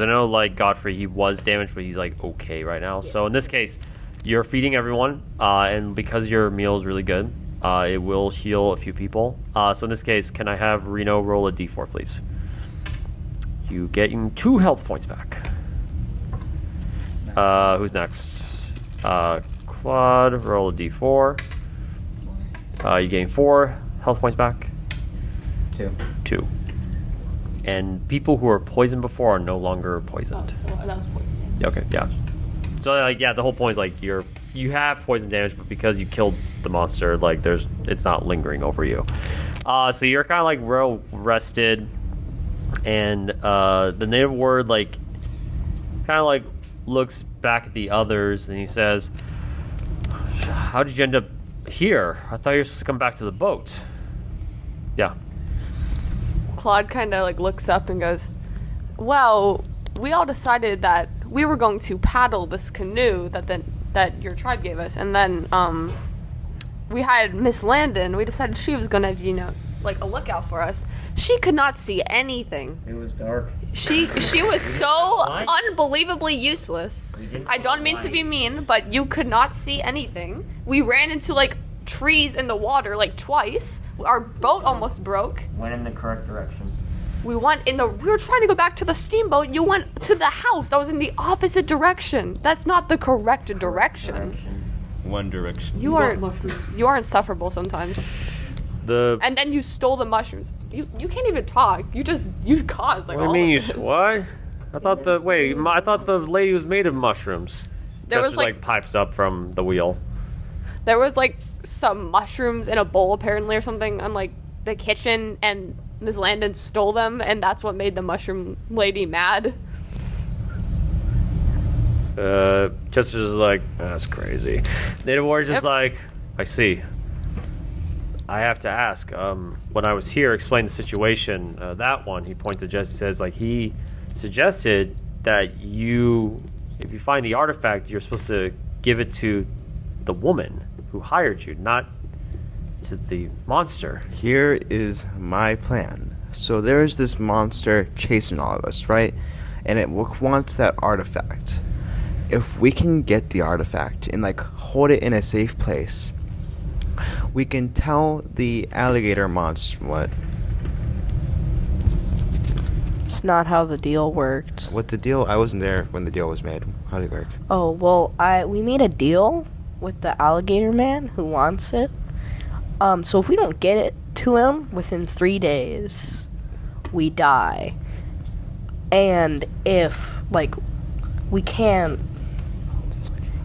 [SPEAKER 2] I know like Godfrey, he was damaged, but he's like okay right now. So in this case, you're feeding everyone, and because your meal is really good, it will heal a few people. So in this case, can I have Reno roll a d4, please? You getting 2 health points back. Who's next? Claude, roll a d4. You getting 4 health points back. 2. And people who were poisoned before are no longer poisoned.
[SPEAKER 3] Oh, that was poison.
[SPEAKER 2] Yeah, okay, yeah. So like, yeah, the whole point is like you have poison damage, but because you killed the monster, like it's not lingering over you. So you're kind of like real rested, and the native ward like kind of like looks back at the others and he says, "How did you end up here? I thought you were supposed to come back to the boat." Yeah.
[SPEAKER 3] Claude kind of like looks up and goes, "Well, we all decided that we were going to paddle this canoe that your tribe gave us, and then we had Miss Landon. We decided she was gonna, like a lookout for us. She could not see anything.
[SPEAKER 2] It was dark.
[SPEAKER 3] She was so unbelievably useless. I don't mean to be mean, but you could not see anything. We ran into like trees in the water like twice. Our boat almost broke.
[SPEAKER 2] Went in the correct direction.
[SPEAKER 3] We were trying to go back to the steamboat. You went to the house. That was in the opposite direction. That's not the correct direction.
[SPEAKER 5] One direction.
[SPEAKER 3] You are insufferable sometimes. And then you stole the mushrooms. You can't even talk. You caused like
[SPEAKER 2] What do you
[SPEAKER 3] all
[SPEAKER 2] mean?
[SPEAKER 3] of this.
[SPEAKER 2] What? I thought the lady was made of mushrooms.
[SPEAKER 3] There was,
[SPEAKER 2] Just
[SPEAKER 3] like-
[SPEAKER 2] pipes up from the wheel.
[SPEAKER 3] There was like some mushrooms in a bowl apparently or something on like the kitchen, and Ms. Landon stole them, and that's what made the mushroom lady mad.
[SPEAKER 2] Chester's just like, that's crazy. Native Warrior's just
[SPEAKER 3] Yep.
[SPEAKER 2] like, I see. I have to ask. When I was here, explain the situation. That one, he points at Jesse, says like he suggested that if you find the artifact, you're supposed to give it to the woman who hired you, not to the monster.
[SPEAKER 5] Here is my plan. So there's this monster chasing all of us, right? And it wants that artifact. If we can get the artifact and like hold it in a safe place, we can tell the alligator monster what
[SPEAKER 4] It's not how the deal worked.
[SPEAKER 5] what the deal. I wasn't there when the deal was made. How did it work?
[SPEAKER 4] Oh, well, we made a deal with the alligator man who wants it. So if we don't get it to him within 3 days, we die. And if, like, we can't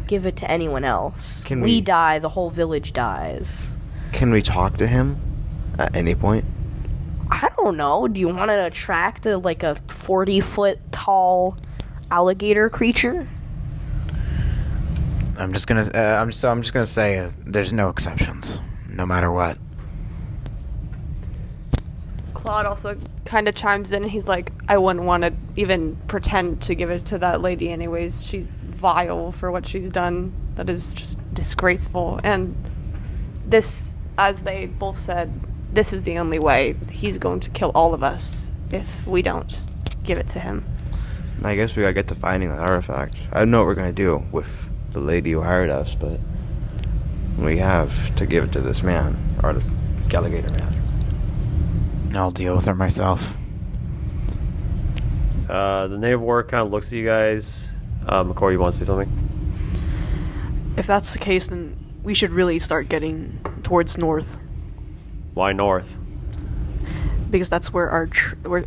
[SPEAKER 4] give it to anyone else,
[SPEAKER 5] Can
[SPEAKER 4] we
[SPEAKER 5] we-
[SPEAKER 4] die, the whole village dies.
[SPEAKER 5] Can we talk to him at any point?
[SPEAKER 4] I don't know. Do you want to attract a 40-foot tall alligator creature?
[SPEAKER 6] I'm just gonna say there's no exceptions, no matter what.
[SPEAKER 3] Claude also kind of chimes in. He's like, I wouldn't want to even pretend to give it to that lady anyways. She's vile for what she's done. That is just disgraceful. And this, as they both said, this is the only way. He's going to kill all of us if we don't give it to him.
[SPEAKER 5] I guess we gotta get to finding that artifact. I don't know what we're gonna do with the lady who hired us, but we have to give it to this man, or the alligator man.
[SPEAKER 6] I'll deal with her myself.
[SPEAKER 2] The native warrior kind of looks at you guys. McCoy, you want to say something?
[SPEAKER 7] If that's the case, then we should really start getting towards north,
[SPEAKER 2] Why north?
[SPEAKER 7] because that's where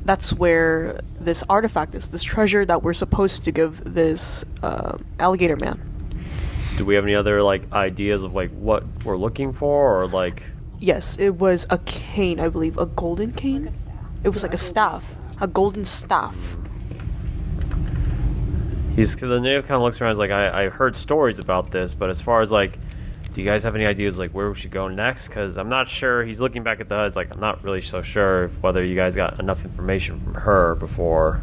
[SPEAKER 7] that's where this artifact is, this treasure that we're supposed to give this alligator man.
[SPEAKER 2] Do we have any other ideas of what we're looking for, or
[SPEAKER 7] Yes, it was a cane, I believe, a golden cane. It was like a staff, a golden staff.
[SPEAKER 2] the native kind of looks around. He's like, I heard stories about this, but as far as do you guys have any ideas where we should go next? Because I'm not sure. He's looking back at the HUDs I'm not really so sure whether you guys got enough information from her before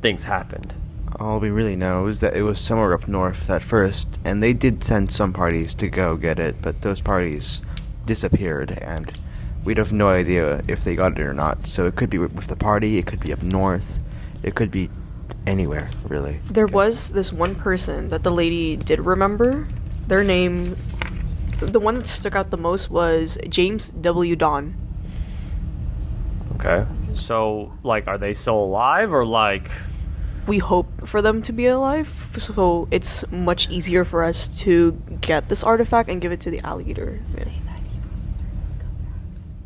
[SPEAKER 2] things happened.
[SPEAKER 5] All we really know is that it was somewhere up north at first, and they did send some parties to go get it, but those parties disappeared, and we'd have no idea if they got it or not. So it could be with the party, it could be up north, it could be anywhere, really.
[SPEAKER 7] There was this one person that the lady did remember. Their name, the one that stuck out the most, was James W. Don.
[SPEAKER 2] Okay. So, are they still alive, or
[SPEAKER 7] We hope for them to be alive, so it's much easier for us to get this artifact and give it to the alligator man.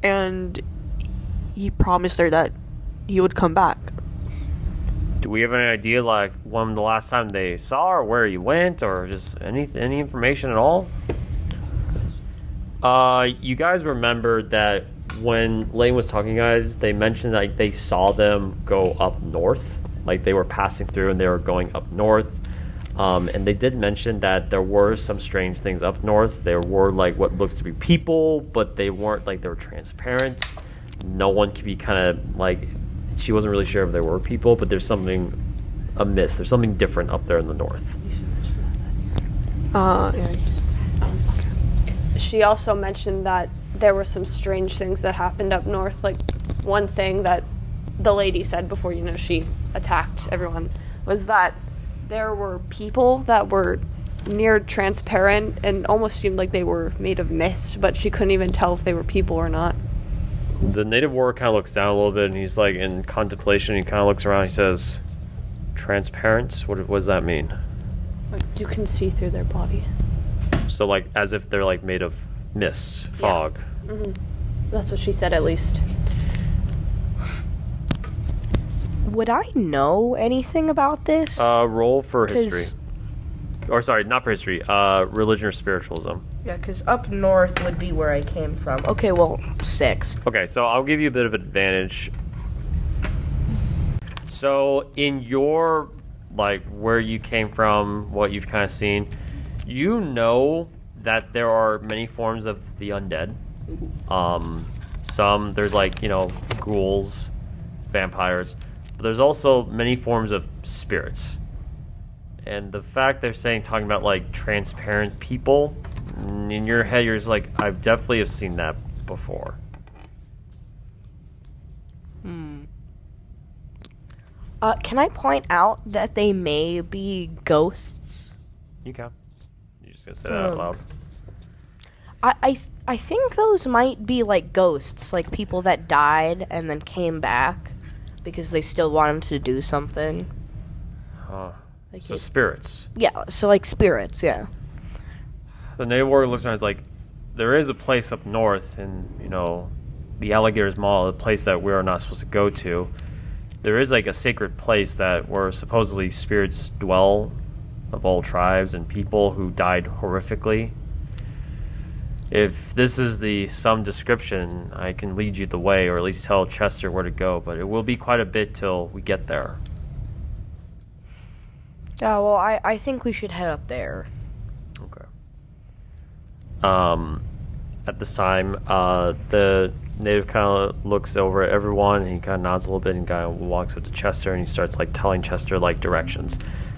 [SPEAKER 7] And he promised her that he would come back.
[SPEAKER 2] do we have any idea when the last time they saw her, where he went, or just any information at all? You guys remember that when Lane was talking to you guys, they mentioned they saw them go up north. They were passing through and they were going up north. And they did mention that there were some strange things up north. There were what looked to be people, but they weren't they were transparent. No one could be kind of she wasn't really sure if there were people, but there's something amiss. There's something different up there in the north.
[SPEAKER 3] She also mentioned that there were some strange things that happened up north. One thing that the lady said before, she attacked everyone, was that there were people that were near transparent and almost seemed like they were made of mist, but she couldn't even tell if they were people or not.
[SPEAKER 2] The native warrior kind of looks down a little bit, and he's in contemplation. He kind of looks around. He says, "Transparent? What does that mean?"
[SPEAKER 3] You can see through their body.
[SPEAKER 2] So as if they're made of mist, fog.
[SPEAKER 3] Yeah. Mm-hmm. That's what she said, at least.
[SPEAKER 4] Would I know anything about this?
[SPEAKER 2] Roll for
[SPEAKER 4] 'Cause-
[SPEAKER 2] history. Or sorry, not for history. Religion or spiritualism.
[SPEAKER 4] Yeah, because up north would be where I came from. Okay, well, 6.
[SPEAKER 2] Okay, so I'll give you a bit of advantage. So in your where you came from, what you've kind of seen, you know that there are many forms of the undead. Some there's ghouls, vampires, but there's also many forms of spirits. And the fact they're talking about transparent people, in your head you're just I've definitely have seen that before.
[SPEAKER 4] Can I point out that they may be ghosts?
[SPEAKER 2] You can. You're just gonna say that out loud.
[SPEAKER 4] I think those might be ghosts, people that died and then came back because they still wanted to do something.
[SPEAKER 2] Huh. So spirits.
[SPEAKER 4] Yeah, so spirits, yeah.
[SPEAKER 2] The native warrior looks around and is there is a place up north in, the Alligators Mall, a place that we are not supposed to go to. There is a sacred place that where supposedly spirits dwell of all tribes and people who died horrifically. If this is some description, I can lead you the way, or at least tell Chester where to go, but it will be quite a bit till we get there.
[SPEAKER 4] Yeah, well, I think we should head up there.
[SPEAKER 2] Okay. At this time, the native kind of looks over at everyone, and he kind of nods a little bit, and kind of walks up to Chester, and he starts like telling Chester like directions.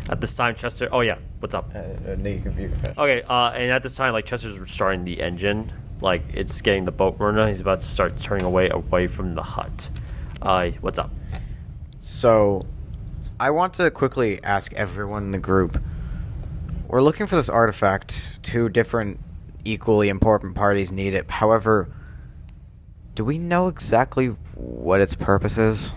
[SPEAKER 2] At this time, Chester. Oh yeah, what's up? Okay. And at this time, like Chester's starting the engine, like it's getting the boat running. He's about to start turning away from the hut. What's up?
[SPEAKER 6] So, I want to quickly ask everyone in the group. We're looking for this artifact. 2 different, equally important parties need it. However, do we know exactly what its purpose is?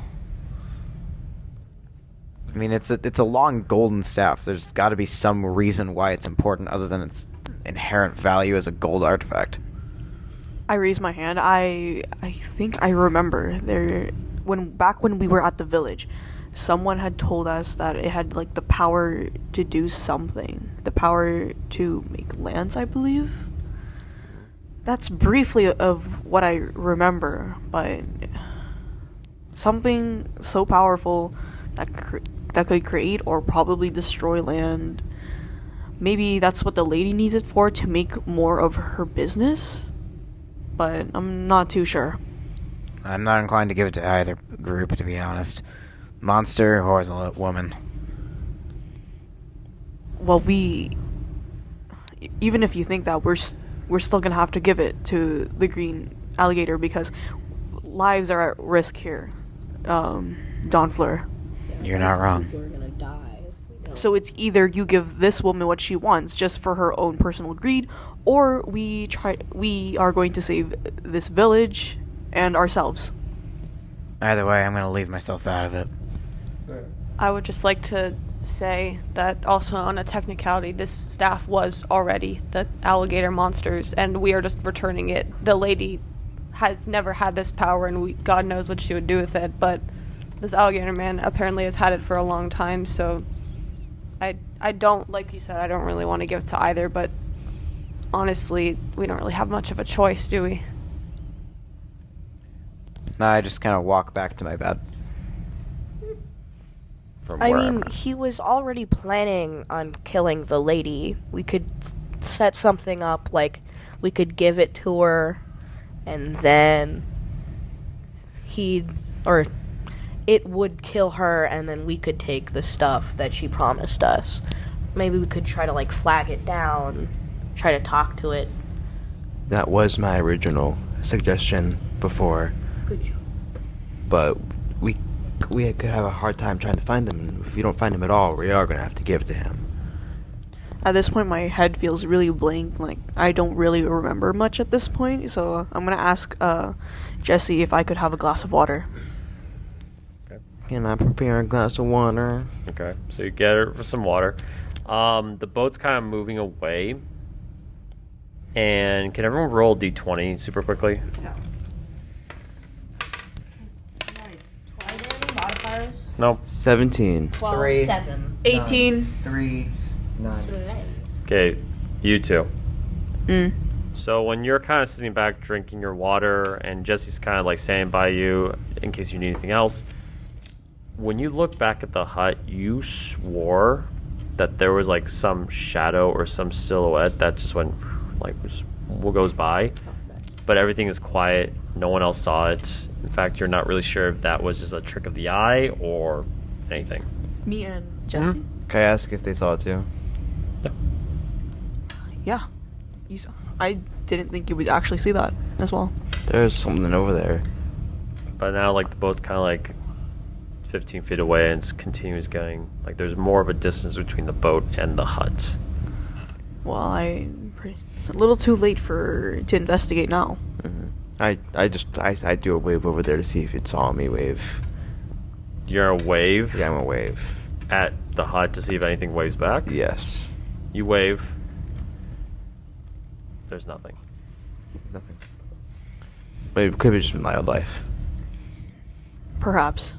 [SPEAKER 6] I mean, it's a long golden staff. There's got to be some reason why it's important other than its inherent value as a gold artifact.
[SPEAKER 7] I raise my hand. I think I remember back when we were at the village, someone had told us that it had like the power to do something, the power to make lands, I believe. That's briefly of what I remember, but something so powerful that could create or probably destroy land. Maybe that's what the lady needs it for, to make more of her business, but I'm not too sure.
[SPEAKER 6] I'm not inclined to give it to either group, to be honest. Monster or the woman.
[SPEAKER 7] Well, even if you think that, we're still gonna have to give it to the green alligator because lives are at risk here. Don Fleur.
[SPEAKER 6] You're not wrong.
[SPEAKER 4] We're gonna die if we don't.
[SPEAKER 7] So it's either you give this woman what she wants just for her own personal greed, or we are going to save this village and ourselves.
[SPEAKER 6] Either way, I'm going to leave myself out of it.
[SPEAKER 3] I would just like to say that also on a technicality, this staff was already the alligator monsters, and we are just returning it. The lady has never had this power, and God knows what she would do with it, but this alligator man apparently has had it for a long time, so I don't, like you said, I don't really want to give it to either, but honestly, we don't really have much of a choice, do we?
[SPEAKER 6] No, I just kind of walk back to my bed. From
[SPEAKER 4] I
[SPEAKER 6] wherever.
[SPEAKER 4] mean, he was already planning on killing the lady. We could set something up, like we could give it to her, and then it would kill her, and then we could take the stuff that she promised us. Maybe we could try to like flag it down, try to talk to it.
[SPEAKER 5] That was my original suggestion before,
[SPEAKER 4] Could you?
[SPEAKER 5] but we could have a hard time trying to find him. If we don't find him at all, we are going to have to give it to him.
[SPEAKER 7] At this point, my head feels really blank. Like, I don't really remember much at this point, so I'm gonna ask Jesse if I could have a glass of water.
[SPEAKER 5] Can I prepare a glass of water?
[SPEAKER 2] Okay, so you get her for some water. The boat's kind of moving away. And can everyone roll d20 super quickly?
[SPEAKER 4] Yeah. Modifiers?
[SPEAKER 2] No.
[SPEAKER 5] 17.
[SPEAKER 4] 12,
[SPEAKER 6] Three.
[SPEAKER 4] 7.
[SPEAKER 7] 18.
[SPEAKER 6] 3, 9.
[SPEAKER 2] Okay, you two.
[SPEAKER 7] Mm.
[SPEAKER 2] So when you're kind of sitting back drinking your water and Jesse's kind of like standing by you in case you need anything else, when you look back at the hut, you swore that there was like some shadow or some silhouette that just went like just goes by, but everything is quiet. No one else saw it. In fact, you're not really sure if that was just a trick of the eye or anything.
[SPEAKER 7] Me and Jesse?
[SPEAKER 5] Can I ask if they saw it too?
[SPEAKER 7] Yeah. I didn't think you would actually see that as well.
[SPEAKER 5] There's something over there.
[SPEAKER 2] But now like the boat's kind of like 15 feet away and it continues going. Like there's more of a distance between the boat and the hut.
[SPEAKER 7] Well, it's a little too late to investigate now.
[SPEAKER 5] Mm-hmm. I do a wave over there to see if it saw me wave.
[SPEAKER 2] You're a wave
[SPEAKER 5] Yeah, I'm a wave.
[SPEAKER 2] at the hut to see if anything waves back.
[SPEAKER 5] Yes.
[SPEAKER 2] You wave. There's nothing.
[SPEAKER 5] Nothing. But it could have just been wildlife.
[SPEAKER 7] Perhaps.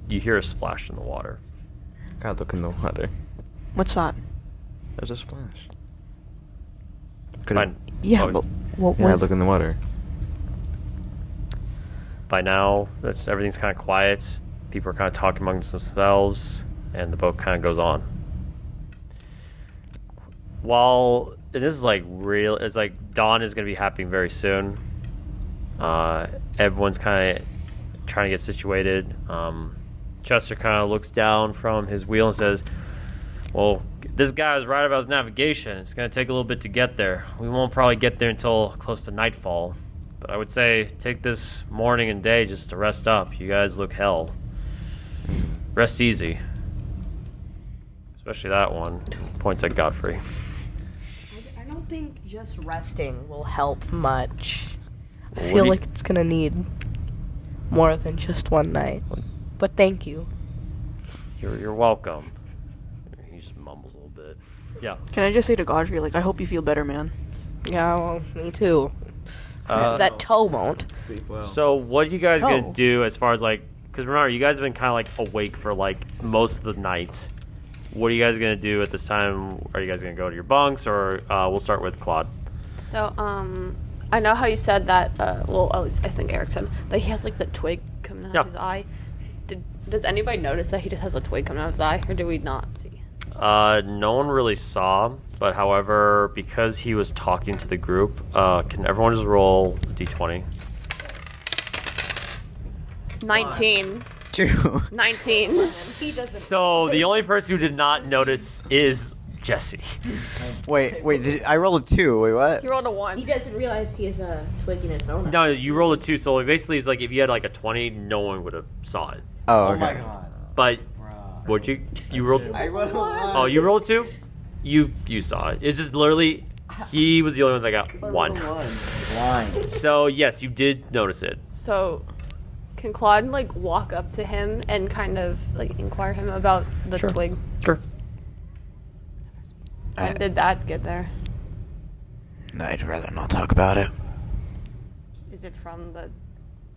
[SPEAKER 2] You hear a splash in the water.
[SPEAKER 5] Gotta look in the water.
[SPEAKER 7] What's that?
[SPEAKER 5] There's a splash.
[SPEAKER 2] Fine.
[SPEAKER 7] Yeah,
[SPEAKER 2] Oh,
[SPEAKER 7] but What
[SPEAKER 5] Yeah,
[SPEAKER 7] was?
[SPEAKER 5] look in the water.
[SPEAKER 2] By now, everything's kind of quiet. People are kind of talking amongst themselves, and the boat kind of goes on. While and this is like real, it's like dawn is going to be happening very soon. Everyone's kind of trying to get situated. Chester kind of looks down from his wheel and says, "Well, this guy was right about his navigation. It's going to take a little bit to get there. We won't probably get there until close to nightfall. But I would say take this morning and day just to rest up. You guys look hell. Rest easy." Especially that one. Points at Godfrey.
[SPEAKER 4] I don't think just resting will help much. I
[SPEAKER 2] What
[SPEAKER 4] feel
[SPEAKER 2] do you-
[SPEAKER 4] like it's gonna need more than just one night. But thank you.
[SPEAKER 2] You're welcome. He just mumbles a little bit. Yeah.
[SPEAKER 7] Can I just say to Godfrey, like, I hope you feel better, man.
[SPEAKER 4] Yeah, well, me too.
[SPEAKER 2] Uh,
[SPEAKER 4] That toe won't.
[SPEAKER 5] Sleep well.
[SPEAKER 2] So what are you guys gonna
[SPEAKER 7] Oh.
[SPEAKER 2] do as far as like? Because remember, you guys have been kind of like awake for like most of the night. What are you guys gonna do at this time? Are you guys gonna go to your bunks, or we'll start with Claude?
[SPEAKER 3] So, I know how you said that, well, at least I think Eric said, that he has, like, the twig coming out
[SPEAKER 2] Yeah.
[SPEAKER 3] of his eye. Does anybody notice that he just has a twig coming out of his eye, or do we not see?
[SPEAKER 2] No one really saw, but however, because he was talking to the group, can everyone just roll d20?
[SPEAKER 3] 19.
[SPEAKER 6] 2.
[SPEAKER 3] 19.
[SPEAKER 2] So the only person who did not notice is Jesse.
[SPEAKER 6] Wait, I rolled a 2. Wait, what?
[SPEAKER 3] He rolled a 1.
[SPEAKER 4] He doesn't realize he has a twig in his own.
[SPEAKER 2] No, you rolled a 2, so basically it's like if you had like a 20, no one would have saw it.
[SPEAKER 6] Oh, okay.
[SPEAKER 2] But would you? You rolled?
[SPEAKER 5] I rolled a 1.
[SPEAKER 2] Oh, you rolled 2? You saw it. It's just literally he was the only one that got 1.
[SPEAKER 5] Blind.
[SPEAKER 2] So yes, you did notice it.
[SPEAKER 3] So, can Claude, like, walk up to him and kind of, like, inquire him about the
[SPEAKER 2] Sure.
[SPEAKER 3] twig?
[SPEAKER 2] Sure.
[SPEAKER 3] When did that get there?
[SPEAKER 6] I'd rather not talk about it.
[SPEAKER 3] Is it from the,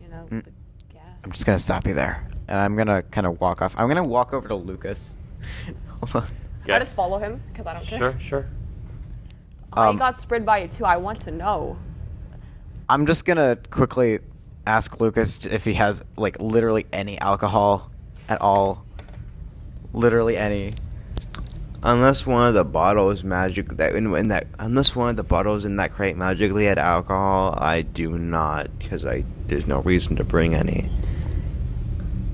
[SPEAKER 6] Mm.
[SPEAKER 3] the gas?
[SPEAKER 6] I'm just gonna stop you there, and I'm gonna kind of walk off. I'm gonna walk over to Lucas. Hold on.
[SPEAKER 3] I just follow him, because I don't care.
[SPEAKER 2] Sure.
[SPEAKER 3] How he got spread by it, too. I want to know.
[SPEAKER 6] I'm just gonna quickly ask Lucas if he has like literally any alcohol at all. Literally any.
[SPEAKER 5] Unless one of the bottles unless one of the bottles in that crate magically had alcohol, I do not, because there's no reason to bring any.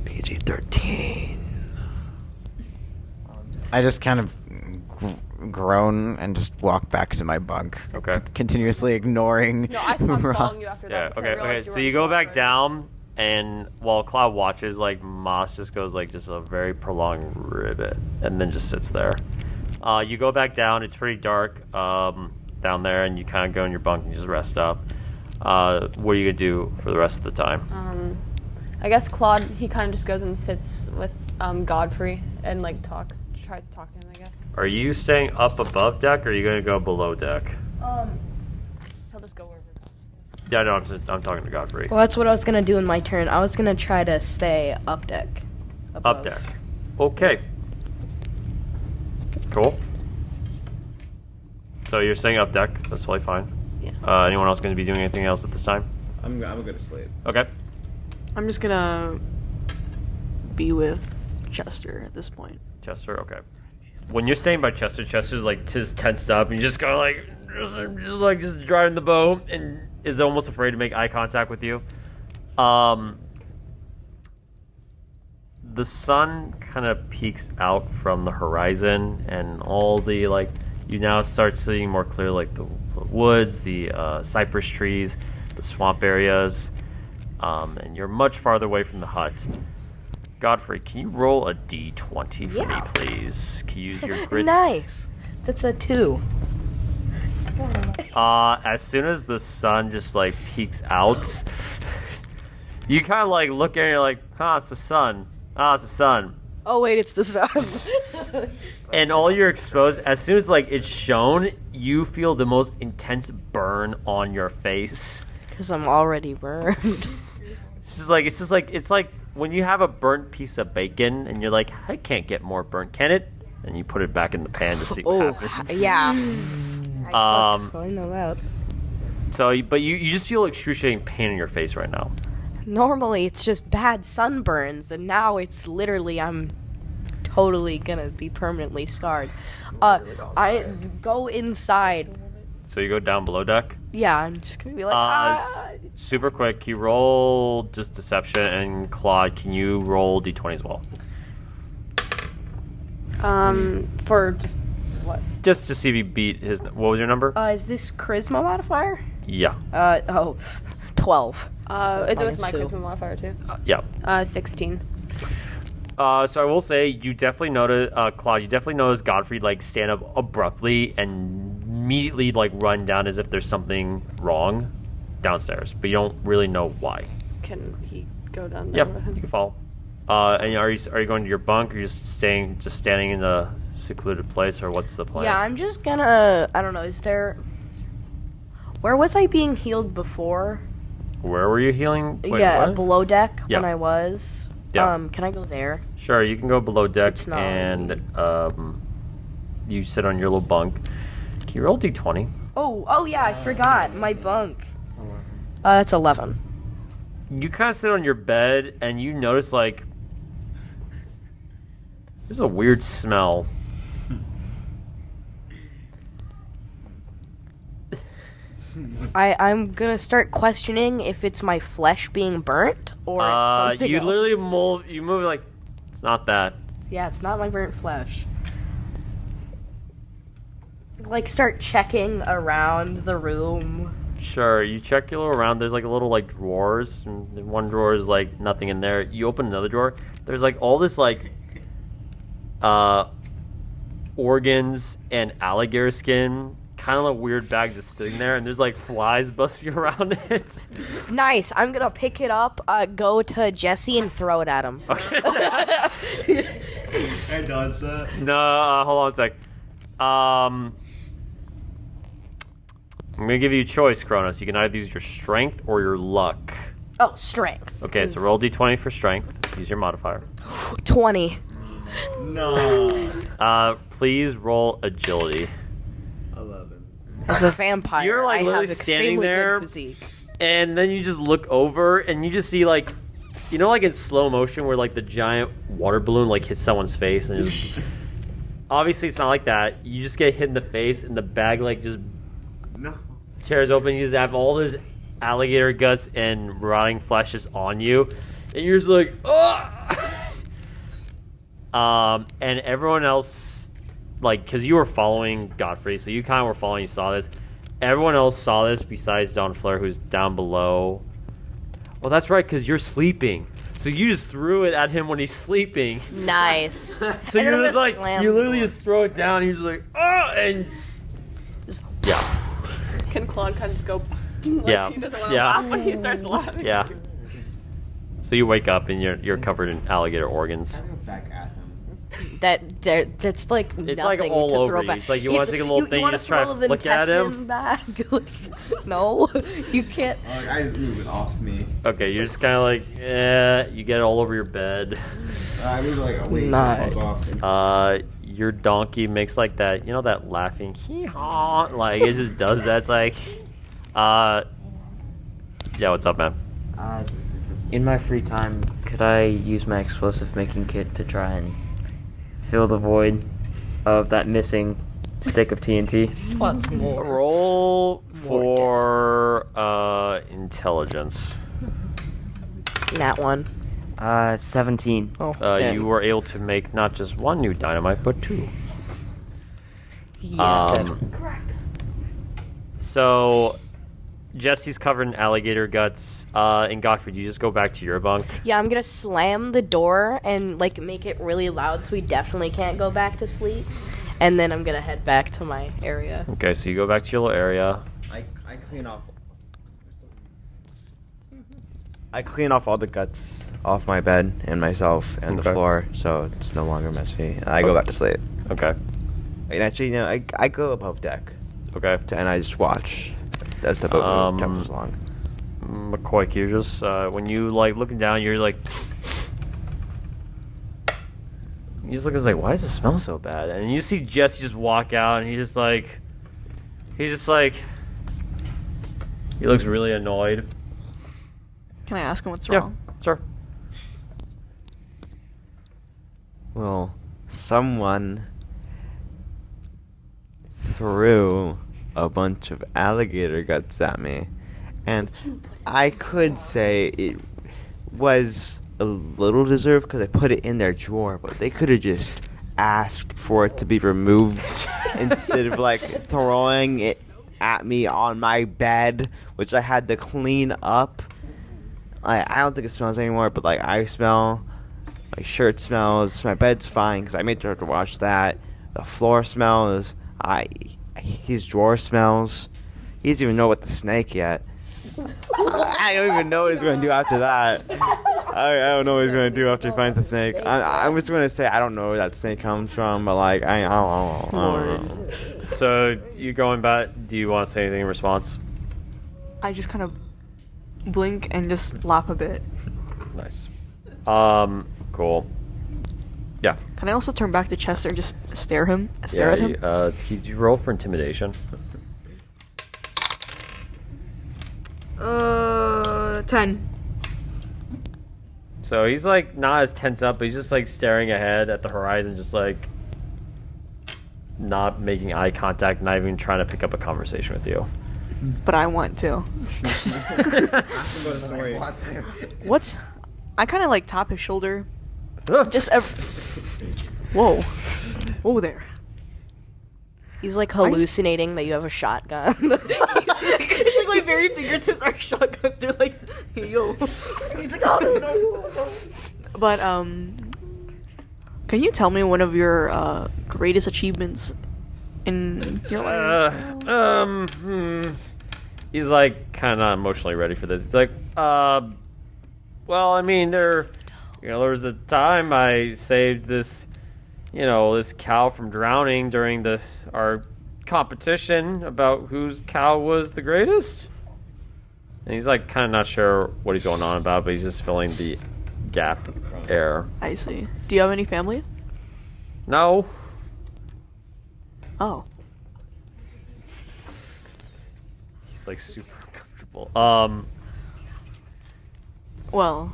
[SPEAKER 5] PG-13.
[SPEAKER 6] I just kind of groan and just walk back to my bunk.
[SPEAKER 2] Okay.
[SPEAKER 6] Continuously ignoring.
[SPEAKER 3] No, I stopped following you after
[SPEAKER 2] Yeah.
[SPEAKER 3] that. because I
[SPEAKER 2] Okay.
[SPEAKER 3] realized
[SPEAKER 2] So
[SPEAKER 3] were
[SPEAKER 2] you
[SPEAKER 3] in
[SPEAKER 2] go
[SPEAKER 3] the
[SPEAKER 2] back
[SPEAKER 3] water.
[SPEAKER 2] down, and while Cloud watches, like Moss just goes like just a very prolonged ribbit, and then just sits there. You go back down. It's pretty dark down there, and you kind of go in your bunk and just rest up. What are you gonna do for the rest of the time?
[SPEAKER 3] I guess Claude, he kind of just goes and sits with Godfrey and, like, tries to talk to him, I guess.
[SPEAKER 2] Are you staying up above deck, or are you gonna go below deck?
[SPEAKER 3] He'll just go wherever.
[SPEAKER 2] Yeah, no, I'm talking to Godfrey.
[SPEAKER 4] Well, that's what I was gonna do in my turn. I was gonna try to stay up deck.
[SPEAKER 2] Up
[SPEAKER 4] above.
[SPEAKER 2] deck. Okay. Cool. So you're staying up deck. That's totally fine.
[SPEAKER 3] Yeah.
[SPEAKER 2] Anyone else going to be doing anything else at this time?
[SPEAKER 5] I'm gonna go to sleep.
[SPEAKER 2] Okay.
[SPEAKER 7] I'm just gonna be with Chester at this point.
[SPEAKER 2] Chester. Okay. When you're staying by Chester, Chester's like just tensed up, and you just kind of like just driving the boat, and is almost afraid to make eye contact with you. The sun kind of peeks out from the horizon, and all the like you now start seeing more clearly like the woods, the cypress trees, the swamp areas, and you're much farther away from the hut. Godfrey, can you roll a d20 for me,
[SPEAKER 4] Yeah.
[SPEAKER 2] please? Can you use your grits?
[SPEAKER 4] Nice. That's a 2.
[SPEAKER 2] As soon as the sun just like peeks out, you kind of like look at it and you're like, it's the sun. It's the sun.
[SPEAKER 4] Oh wait, it's the sun.
[SPEAKER 2] And all you're exposed, as soon as like it's shown, you feel the most intense burn on your face.
[SPEAKER 4] Because I'm already burned.
[SPEAKER 2] It's like when you have a burnt piece of bacon and you're like, I can't get more burnt, can it? And you put it back in the pan to see what
[SPEAKER 4] Oh,
[SPEAKER 2] happens.
[SPEAKER 4] yeah.
[SPEAKER 2] Um,
[SPEAKER 4] So I know that.
[SPEAKER 2] So, but you just feel excruciating pain in your face right now.
[SPEAKER 4] Normally it's just bad sunburns, and now it's literally I'm totally gonna be permanently scarred. I go inside.
[SPEAKER 2] So you go down below deck.
[SPEAKER 4] Yeah, I'm just gonna be like,
[SPEAKER 2] Super quick. You roll just deception, and Claude, can you roll d20 as well?
[SPEAKER 3] For just what?
[SPEAKER 2] Just to see if you beat his. What was your number?
[SPEAKER 4] is this charisma modifier?
[SPEAKER 2] Yeah.
[SPEAKER 4] 12.
[SPEAKER 3] Is it with
[SPEAKER 4] minus
[SPEAKER 3] my
[SPEAKER 4] 2.
[SPEAKER 3] charisma modifier too?
[SPEAKER 2] Yeah.
[SPEAKER 3] 16.
[SPEAKER 2] So I will say you definitely notice, Claude. You definitely notice Godfrey like stand up abruptly and immediately like run down as if there's something wrong downstairs, but you don't really know why.
[SPEAKER 3] Can he go down there
[SPEAKER 2] Yep,
[SPEAKER 3] with him?
[SPEAKER 2] you can follow. And are you going to your bunk, or are you just standing in a secluded place, or what's the plan?
[SPEAKER 4] Yeah, I'm just gonna. I don't know. Is there? Where was I being healed before?
[SPEAKER 2] Where were you healing? Wait,
[SPEAKER 4] yeah,
[SPEAKER 2] what?
[SPEAKER 4] below deck
[SPEAKER 2] Yeah.
[SPEAKER 4] when I was.
[SPEAKER 2] Yeah.
[SPEAKER 4] Can I go there?
[SPEAKER 2] Sure, you can go below deck
[SPEAKER 4] It's not-
[SPEAKER 2] and you sit on your little bunk. Can you roll d20?
[SPEAKER 4] Oh yeah, I forgot my bunk. That's 11.
[SPEAKER 2] You kind of sit on your bed and you notice like there's a weird smell.
[SPEAKER 4] I'm gonna start questioning if it's my flesh being burnt or it's something
[SPEAKER 2] You
[SPEAKER 4] else.
[SPEAKER 2] literally move like it's not that.
[SPEAKER 4] Yeah, it's not my burnt flesh. Like start checking around the room.
[SPEAKER 2] Sure, you check your little around. There's like a little like drawers, and in one drawer is like nothing in there. You open another drawer. There's like all this like organs and alligator skin, kind of like weird bag just sitting there, and there's like flies busting around it.
[SPEAKER 4] Nice. I'm gonna pick it up, go to Jesse and throw it at him.
[SPEAKER 2] Okay.
[SPEAKER 5] I dodged that.
[SPEAKER 2] No, hold on a sec. I'm gonna give you a choice, Kronos. You can either use your strength or your luck.
[SPEAKER 4] Oh, strength.
[SPEAKER 2] Okay, so roll d20 for strength. Use your modifier.
[SPEAKER 4] 20.
[SPEAKER 5] No.
[SPEAKER 2] Please roll agility.
[SPEAKER 5] 11.
[SPEAKER 4] As a vampire,
[SPEAKER 2] You're, like,
[SPEAKER 4] I
[SPEAKER 2] literally
[SPEAKER 4] have
[SPEAKER 2] standing
[SPEAKER 4] extremely
[SPEAKER 2] there.
[SPEAKER 4] good physique.
[SPEAKER 2] And then you just look over and you just see like, you know, like in slow motion where like the giant water balloon like hits someone's face and just, obviously it's not like that. You just get hit in the face and the bag like just
[SPEAKER 5] No.
[SPEAKER 2] tears open. You just have all this alligator guts and rotting flesh just on you, and you're just like, and everyone else, like, because you were following Godfrey, so you kind of were following. You saw this. Everyone else saw this besides Don Fleur, who's down below. Well, that's right, because you're sleeping. So you just threw it at him when he's sleeping.
[SPEAKER 4] Nice.
[SPEAKER 2] So
[SPEAKER 4] And then
[SPEAKER 2] you're
[SPEAKER 4] I'm
[SPEAKER 2] just
[SPEAKER 4] gonna
[SPEAKER 2] like,
[SPEAKER 4] slam
[SPEAKER 2] you
[SPEAKER 4] the
[SPEAKER 2] literally
[SPEAKER 4] door.
[SPEAKER 2] just throw it down. And you're just like, and yeah.
[SPEAKER 3] Can Claude kind of just go? Like,
[SPEAKER 2] Yeah.
[SPEAKER 3] He doesn't want to
[SPEAKER 2] Yeah.
[SPEAKER 3] laugh when he starts laughing.
[SPEAKER 2] Yeah. So you wake up and you're covered in alligator organs.
[SPEAKER 5] Go back at him.
[SPEAKER 4] That's like
[SPEAKER 2] It's
[SPEAKER 4] nothing
[SPEAKER 2] like all
[SPEAKER 4] to
[SPEAKER 2] over
[SPEAKER 4] throw
[SPEAKER 2] you.
[SPEAKER 4] back.
[SPEAKER 2] It's like you wanna take a little thing, you
[SPEAKER 4] wanna
[SPEAKER 2] just try to
[SPEAKER 4] throw the
[SPEAKER 2] flick at him?
[SPEAKER 4] intestine back? No, you can't.
[SPEAKER 5] I just move it off me.
[SPEAKER 2] Okay, you're just kind of like, you get it all over your bed.
[SPEAKER 5] I move it like a weight.
[SPEAKER 4] Nice.
[SPEAKER 5] Off.
[SPEAKER 2] Your donkey makes like that, you know, that laughing hee-haw, like it just does that. It's like, yeah, what's up, man?
[SPEAKER 8] In my free time, could I use my explosive making kit to try and fill the void of that missing stick of TNT?
[SPEAKER 4] What's more?
[SPEAKER 2] Roll for intelligence.
[SPEAKER 4] That one.
[SPEAKER 8] 17.
[SPEAKER 4] Oh, damn.
[SPEAKER 2] You were able to make not just one new dynamite, but two.
[SPEAKER 4] Yeah.
[SPEAKER 2] So Jesse's covered in alligator guts. And Godfrey, you just go back to your bunk.
[SPEAKER 4] Yeah, I'm gonna slam the door and like make it really loud so we definitely can't go back to sleep. And then I'm gonna head back to my area.
[SPEAKER 2] Okay, so you go back to your little area.
[SPEAKER 5] I clean off. I clean off all the guts off my bed and myself and
[SPEAKER 2] Okay.
[SPEAKER 5] the floor, so it's no longer messy. I go back to sleep.
[SPEAKER 2] Okay.
[SPEAKER 5] And actually, you know, I go above deck
[SPEAKER 2] Okay.
[SPEAKER 5] and I just watch as the boat comes along.
[SPEAKER 2] McCoy, can you just when you like looking down, you're like, you just look and like, why does it smell so bad? And you see Jesse just walk out, and he's just like, He looks really annoyed.
[SPEAKER 7] Can I ask him what's
[SPEAKER 2] Yeah,
[SPEAKER 7] wrong?
[SPEAKER 2] sure.
[SPEAKER 5] Well, someone threw a bunch of alligator guts at me, and I could say it was a little deserved because I put it in their drawer, but they could have just asked for it to be removed instead of like throwing it at me on my bed, which I had to clean up. I don't think it smells anymore, but like I smell, my shirt smells, my bed's fine because I made sure to wash that. The floor smells. His drawer smells. He doesn't even know what the snake yet. I don't even know what he's going to do after that. I don't know what he's going to do after he finds the snake. I was going to say I don't know where that snake comes from, but like I don't know.
[SPEAKER 2] So you going back? Do you want to say anything in response?
[SPEAKER 7] I just kind of blink and just laugh a bit.
[SPEAKER 2] Nice. Cool. Yeah.
[SPEAKER 7] Can I also turn back to Chester and just stare at him?
[SPEAKER 2] Did you roll for intimidation?
[SPEAKER 7] 10.
[SPEAKER 2] So he's like not as tense up, but he's just like staring ahead at the horizon, just like not making eye contact, not even trying to pick up a conversation with you.
[SPEAKER 7] But I want to. What's... I kind of like tap his shoulder. Just Whoa. Whoa there.
[SPEAKER 4] He's like hallucinating that you have a shotgun.
[SPEAKER 7] It's like my very fingertips are shotguns. They're like, hey, yo. He's like, oh, no. But, can you tell me one of your, greatest achievements in your life?
[SPEAKER 2] He's like kind of not emotionally ready for this. He's like, well, I mean, there was a time I saved this cow from drowning during our competition about whose cow was the greatest. And he's like kind of not sure what he's going on about, but he's just filling the gap air.
[SPEAKER 7] I see. Do you have any family?
[SPEAKER 2] No.
[SPEAKER 7] Oh.
[SPEAKER 2] He's like super uncomfortable.
[SPEAKER 7] Well,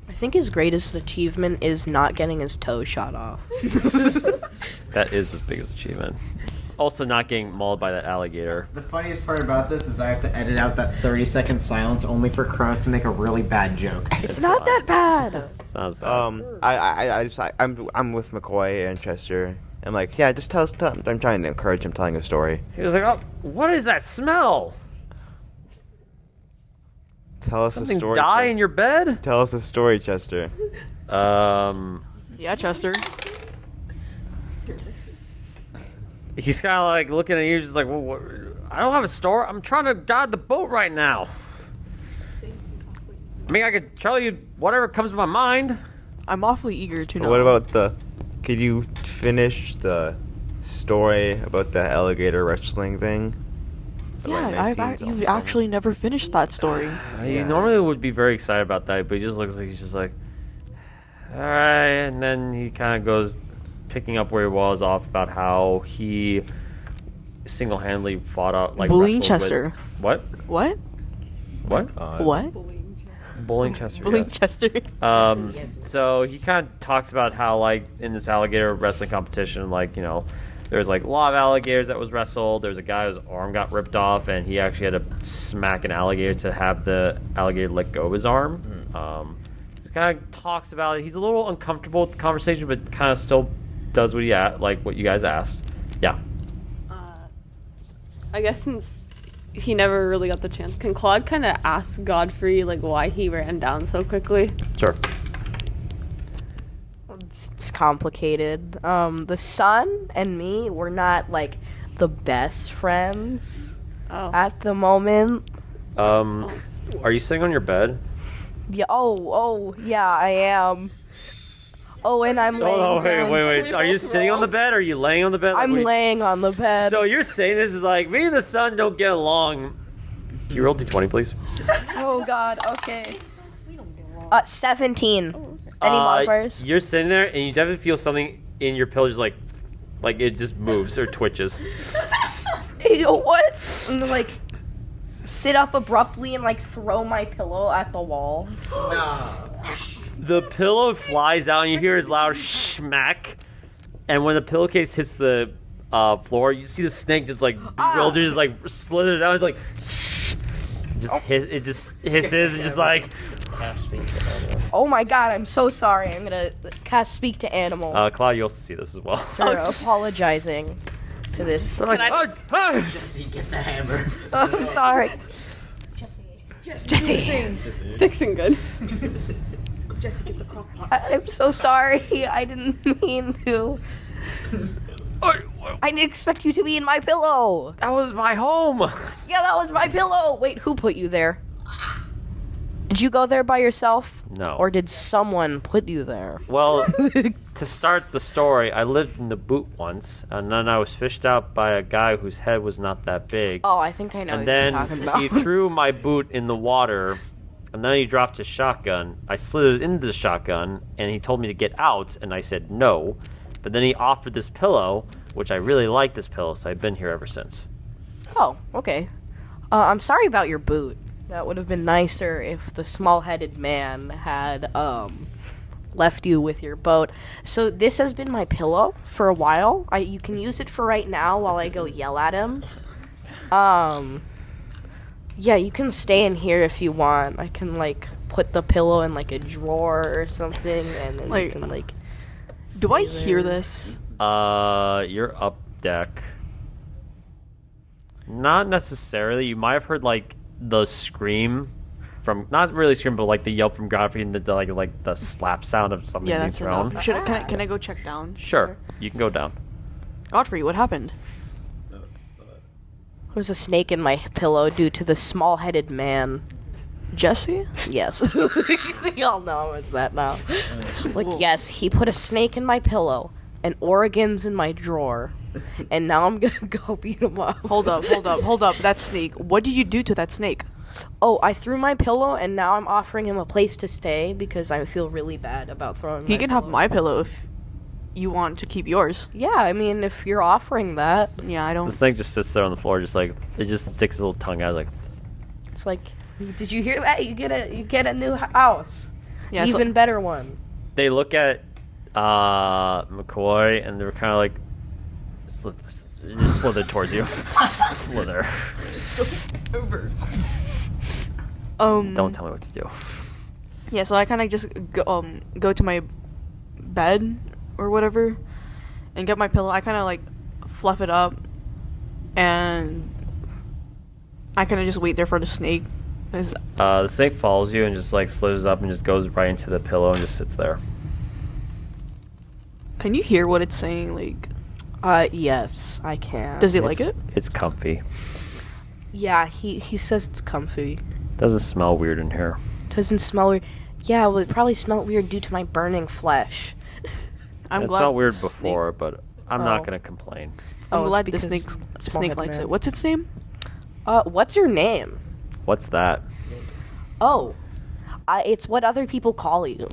[SPEAKER 4] I think his greatest achievement is not getting his toe shot off.
[SPEAKER 2] That is his biggest achievement. Also, not getting mauled by that alligator.
[SPEAKER 6] The funniest part about this is I have to edit out that 30-second silence only for Kronos to make a really bad joke.
[SPEAKER 4] It's not that bad.
[SPEAKER 2] Sounds bad.
[SPEAKER 5] I'm with McCoy and Chester. I'm like, yeah, just tell us. I'm trying to encourage him telling a story.
[SPEAKER 2] He was like, "Oh, what is that smell?
[SPEAKER 5] Tell us
[SPEAKER 2] Something
[SPEAKER 5] a story.
[SPEAKER 2] die in your bed?"
[SPEAKER 5] Tell us a story, Chester.
[SPEAKER 7] yeah, Chester.
[SPEAKER 2] He's kind of like looking at you, just like, well, what? I don't have a story. I'm trying to guide the boat right now. I mean, I could tell you whatever comes to my mind.
[SPEAKER 7] I'm awfully eager to know.
[SPEAKER 5] What about could you finish the story about the alligator wrestling thing?
[SPEAKER 7] Yeah, you've actually never finished that story.
[SPEAKER 2] He normally would be very excited about that, but he just looks like he's just like, all right, and then he kind of goes picking up where he was off about how he single-handedly fought out like
[SPEAKER 7] Bullying
[SPEAKER 2] wrestled
[SPEAKER 7] Chester.
[SPEAKER 2] What?
[SPEAKER 7] What?
[SPEAKER 2] What? Bullying Chester.
[SPEAKER 7] Bullying
[SPEAKER 2] Yes.
[SPEAKER 7] Chester.
[SPEAKER 2] So he kind of talks about how like in this alligator wrestling competition, like there's like a lot of alligators that was wrestled. There's a guy whose arm got ripped off, and he actually had to smack an alligator to have the alligator let go of his arm. He kind of talks about it. He's a little uncomfortable with the conversation, but kind of still does what what you guys asked. Yeah.
[SPEAKER 3] I guess since he never really got the chance, can Claude kind of ask Godfrey like why he ran down so quickly?
[SPEAKER 2] Sure.
[SPEAKER 4] It's complicated. The sun and me, we're not like the best friends at the moment.
[SPEAKER 2] Are you sitting on your bed?
[SPEAKER 4] Yeah. Oh, yeah, I am. Oh, and I'm laying
[SPEAKER 2] Oh,
[SPEAKER 4] down.
[SPEAKER 2] wait. Are you sitting on the bed or are you laying on the bed? Like,
[SPEAKER 4] I'm laying on the bed.
[SPEAKER 2] So you're saying this is like, me and the sun don't get along. Can you roll D20, please?
[SPEAKER 4] Oh, God, okay. 17. Any modifiers?
[SPEAKER 2] You're sitting there and you definitely feel something in your pillow just like it just moves or twitches.
[SPEAKER 4] Hey, what? I'm gonna like sit up abruptly and like throw my pillow at the wall.
[SPEAKER 2] The pillow flies out and you hear his loud smack. And when the pillowcase hits the floor, you see the snake just like bewildered, just like slithers down. It's like it just hisses and just like.
[SPEAKER 4] Oh my god, I'm so sorry. I'm gonna cast Speak to Animal.
[SPEAKER 2] Cloud, you also see this as well.
[SPEAKER 4] For apologizing to this.
[SPEAKER 2] They're like,
[SPEAKER 1] Jesse, get the hammer.
[SPEAKER 4] Oh, I'm sorry.
[SPEAKER 3] Jesse. Fixing good.
[SPEAKER 4] I'm so sorry. I didn't mean to. I didn't expect you to be in my pillow.
[SPEAKER 2] That was my home.
[SPEAKER 4] Yeah, that was my pillow. Wait, who put you there? Did you go there by yourself?
[SPEAKER 2] No.
[SPEAKER 4] Or did someone put you there?
[SPEAKER 2] Well, to start the story, I lived in the boot once, and then I was fished out by a guy whose head was not that big.
[SPEAKER 4] Oh, I think I know
[SPEAKER 2] And
[SPEAKER 4] what you're
[SPEAKER 2] then
[SPEAKER 4] talking about.
[SPEAKER 2] he threw my boot in the water, and then he dropped his shotgun. I slid into the shotgun, and he told me to get out, and I said no. But then he offered this pillow, which I really like this pillow, so I've been here ever since.
[SPEAKER 4] Oh, okay. I'm sorry about your boot. That would have been nicer if the small-headed man had left you with your boat. So this has been my pillow for a while. You can use it for right now while I go yell at him. Yeah, you can stay in here if you want. I can like put the pillow in like a drawer or something, and then you can like.
[SPEAKER 7] Do I hear this?
[SPEAKER 2] You're up deck. Not necessarily. You might have heard like the scream from, not really scream, but like the yelp from Godfrey and the like the slap sound of something
[SPEAKER 7] Yeah,
[SPEAKER 2] being
[SPEAKER 7] that's
[SPEAKER 2] thrown.
[SPEAKER 7] enough. Can I go check down?
[SPEAKER 2] Sure, you can go down.
[SPEAKER 7] Godfrey, what happened?
[SPEAKER 4] There's a snake in my pillow due to the small-headed man.
[SPEAKER 7] Jesse?
[SPEAKER 4] Yes. We all know it's that now. Like, yes, he put a snake in my pillow, and Oregon's in my drawer, and now I'm gonna go beat him up.
[SPEAKER 7] Hold up. That snake. What did you do to that snake?
[SPEAKER 4] Oh, I threw my pillow, and now I'm offering him a place to stay because I feel really bad about throwing
[SPEAKER 7] He
[SPEAKER 4] my
[SPEAKER 7] can
[SPEAKER 4] pillow.
[SPEAKER 7] have my pillow if you want to keep yours.
[SPEAKER 4] Yeah, I mean, if you're offering that,
[SPEAKER 7] Yeah, I
[SPEAKER 2] The
[SPEAKER 7] don't.
[SPEAKER 2] snake just sits there on the floor, just like it just sticks its little tongue out, like.
[SPEAKER 4] it's like, did you hear that? You get a new house.
[SPEAKER 7] Yeah, so-
[SPEAKER 4] Even better one.
[SPEAKER 2] They look at McCoy and they're kind of like just slither towards you. Slither. Don't tell me what to do.
[SPEAKER 7] Yeah, so I kind of just go to my bed or whatever and get my pillow. I kind of like fluff it up and I kind of just wait there for the snake.
[SPEAKER 2] The snake follows you and just like slithers up and just goes right into the pillow and just sits there.
[SPEAKER 7] Can you hear what it's saying? Like,
[SPEAKER 4] Yes, I can.
[SPEAKER 7] does he like it?
[SPEAKER 2] It's comfy.
[SPEAKER 4] Yeah, he says it's comfy.
[SPEAKER 2] Doesn't smell weird in here.
[SPEAKER 4] Doesn't smell weird. Yeah, well, it probably smelled weird due to my burning flesh.
[SPEAKER 7] I'm
[SPEAKER 2] It
[SPEAKER 7] glad
[SPEAKER 2] smelled weird
[SPEAKER 7] the snake-
[SPEAKER 2] before, but I'm
[SPEAKER 4] Oh.
[SPEAKER 2] not gonna complain.
[SPEAKER 7] I'm
[SPEAKER 4] it's
[SPEAKER 7] glad the
[SPEAKER 4] because
[SPEAKER 7] snake
[SPEAKER 4] small-headed
[SPEAKER 7] likes
[SPEAKER 4] man.
[SPEAKER 7] it. What's its name?
[SPEAKER 4] What's your name?
[SPEAKER 2] What's that?
[SPEAKER 4] Oh, it's what other people call you.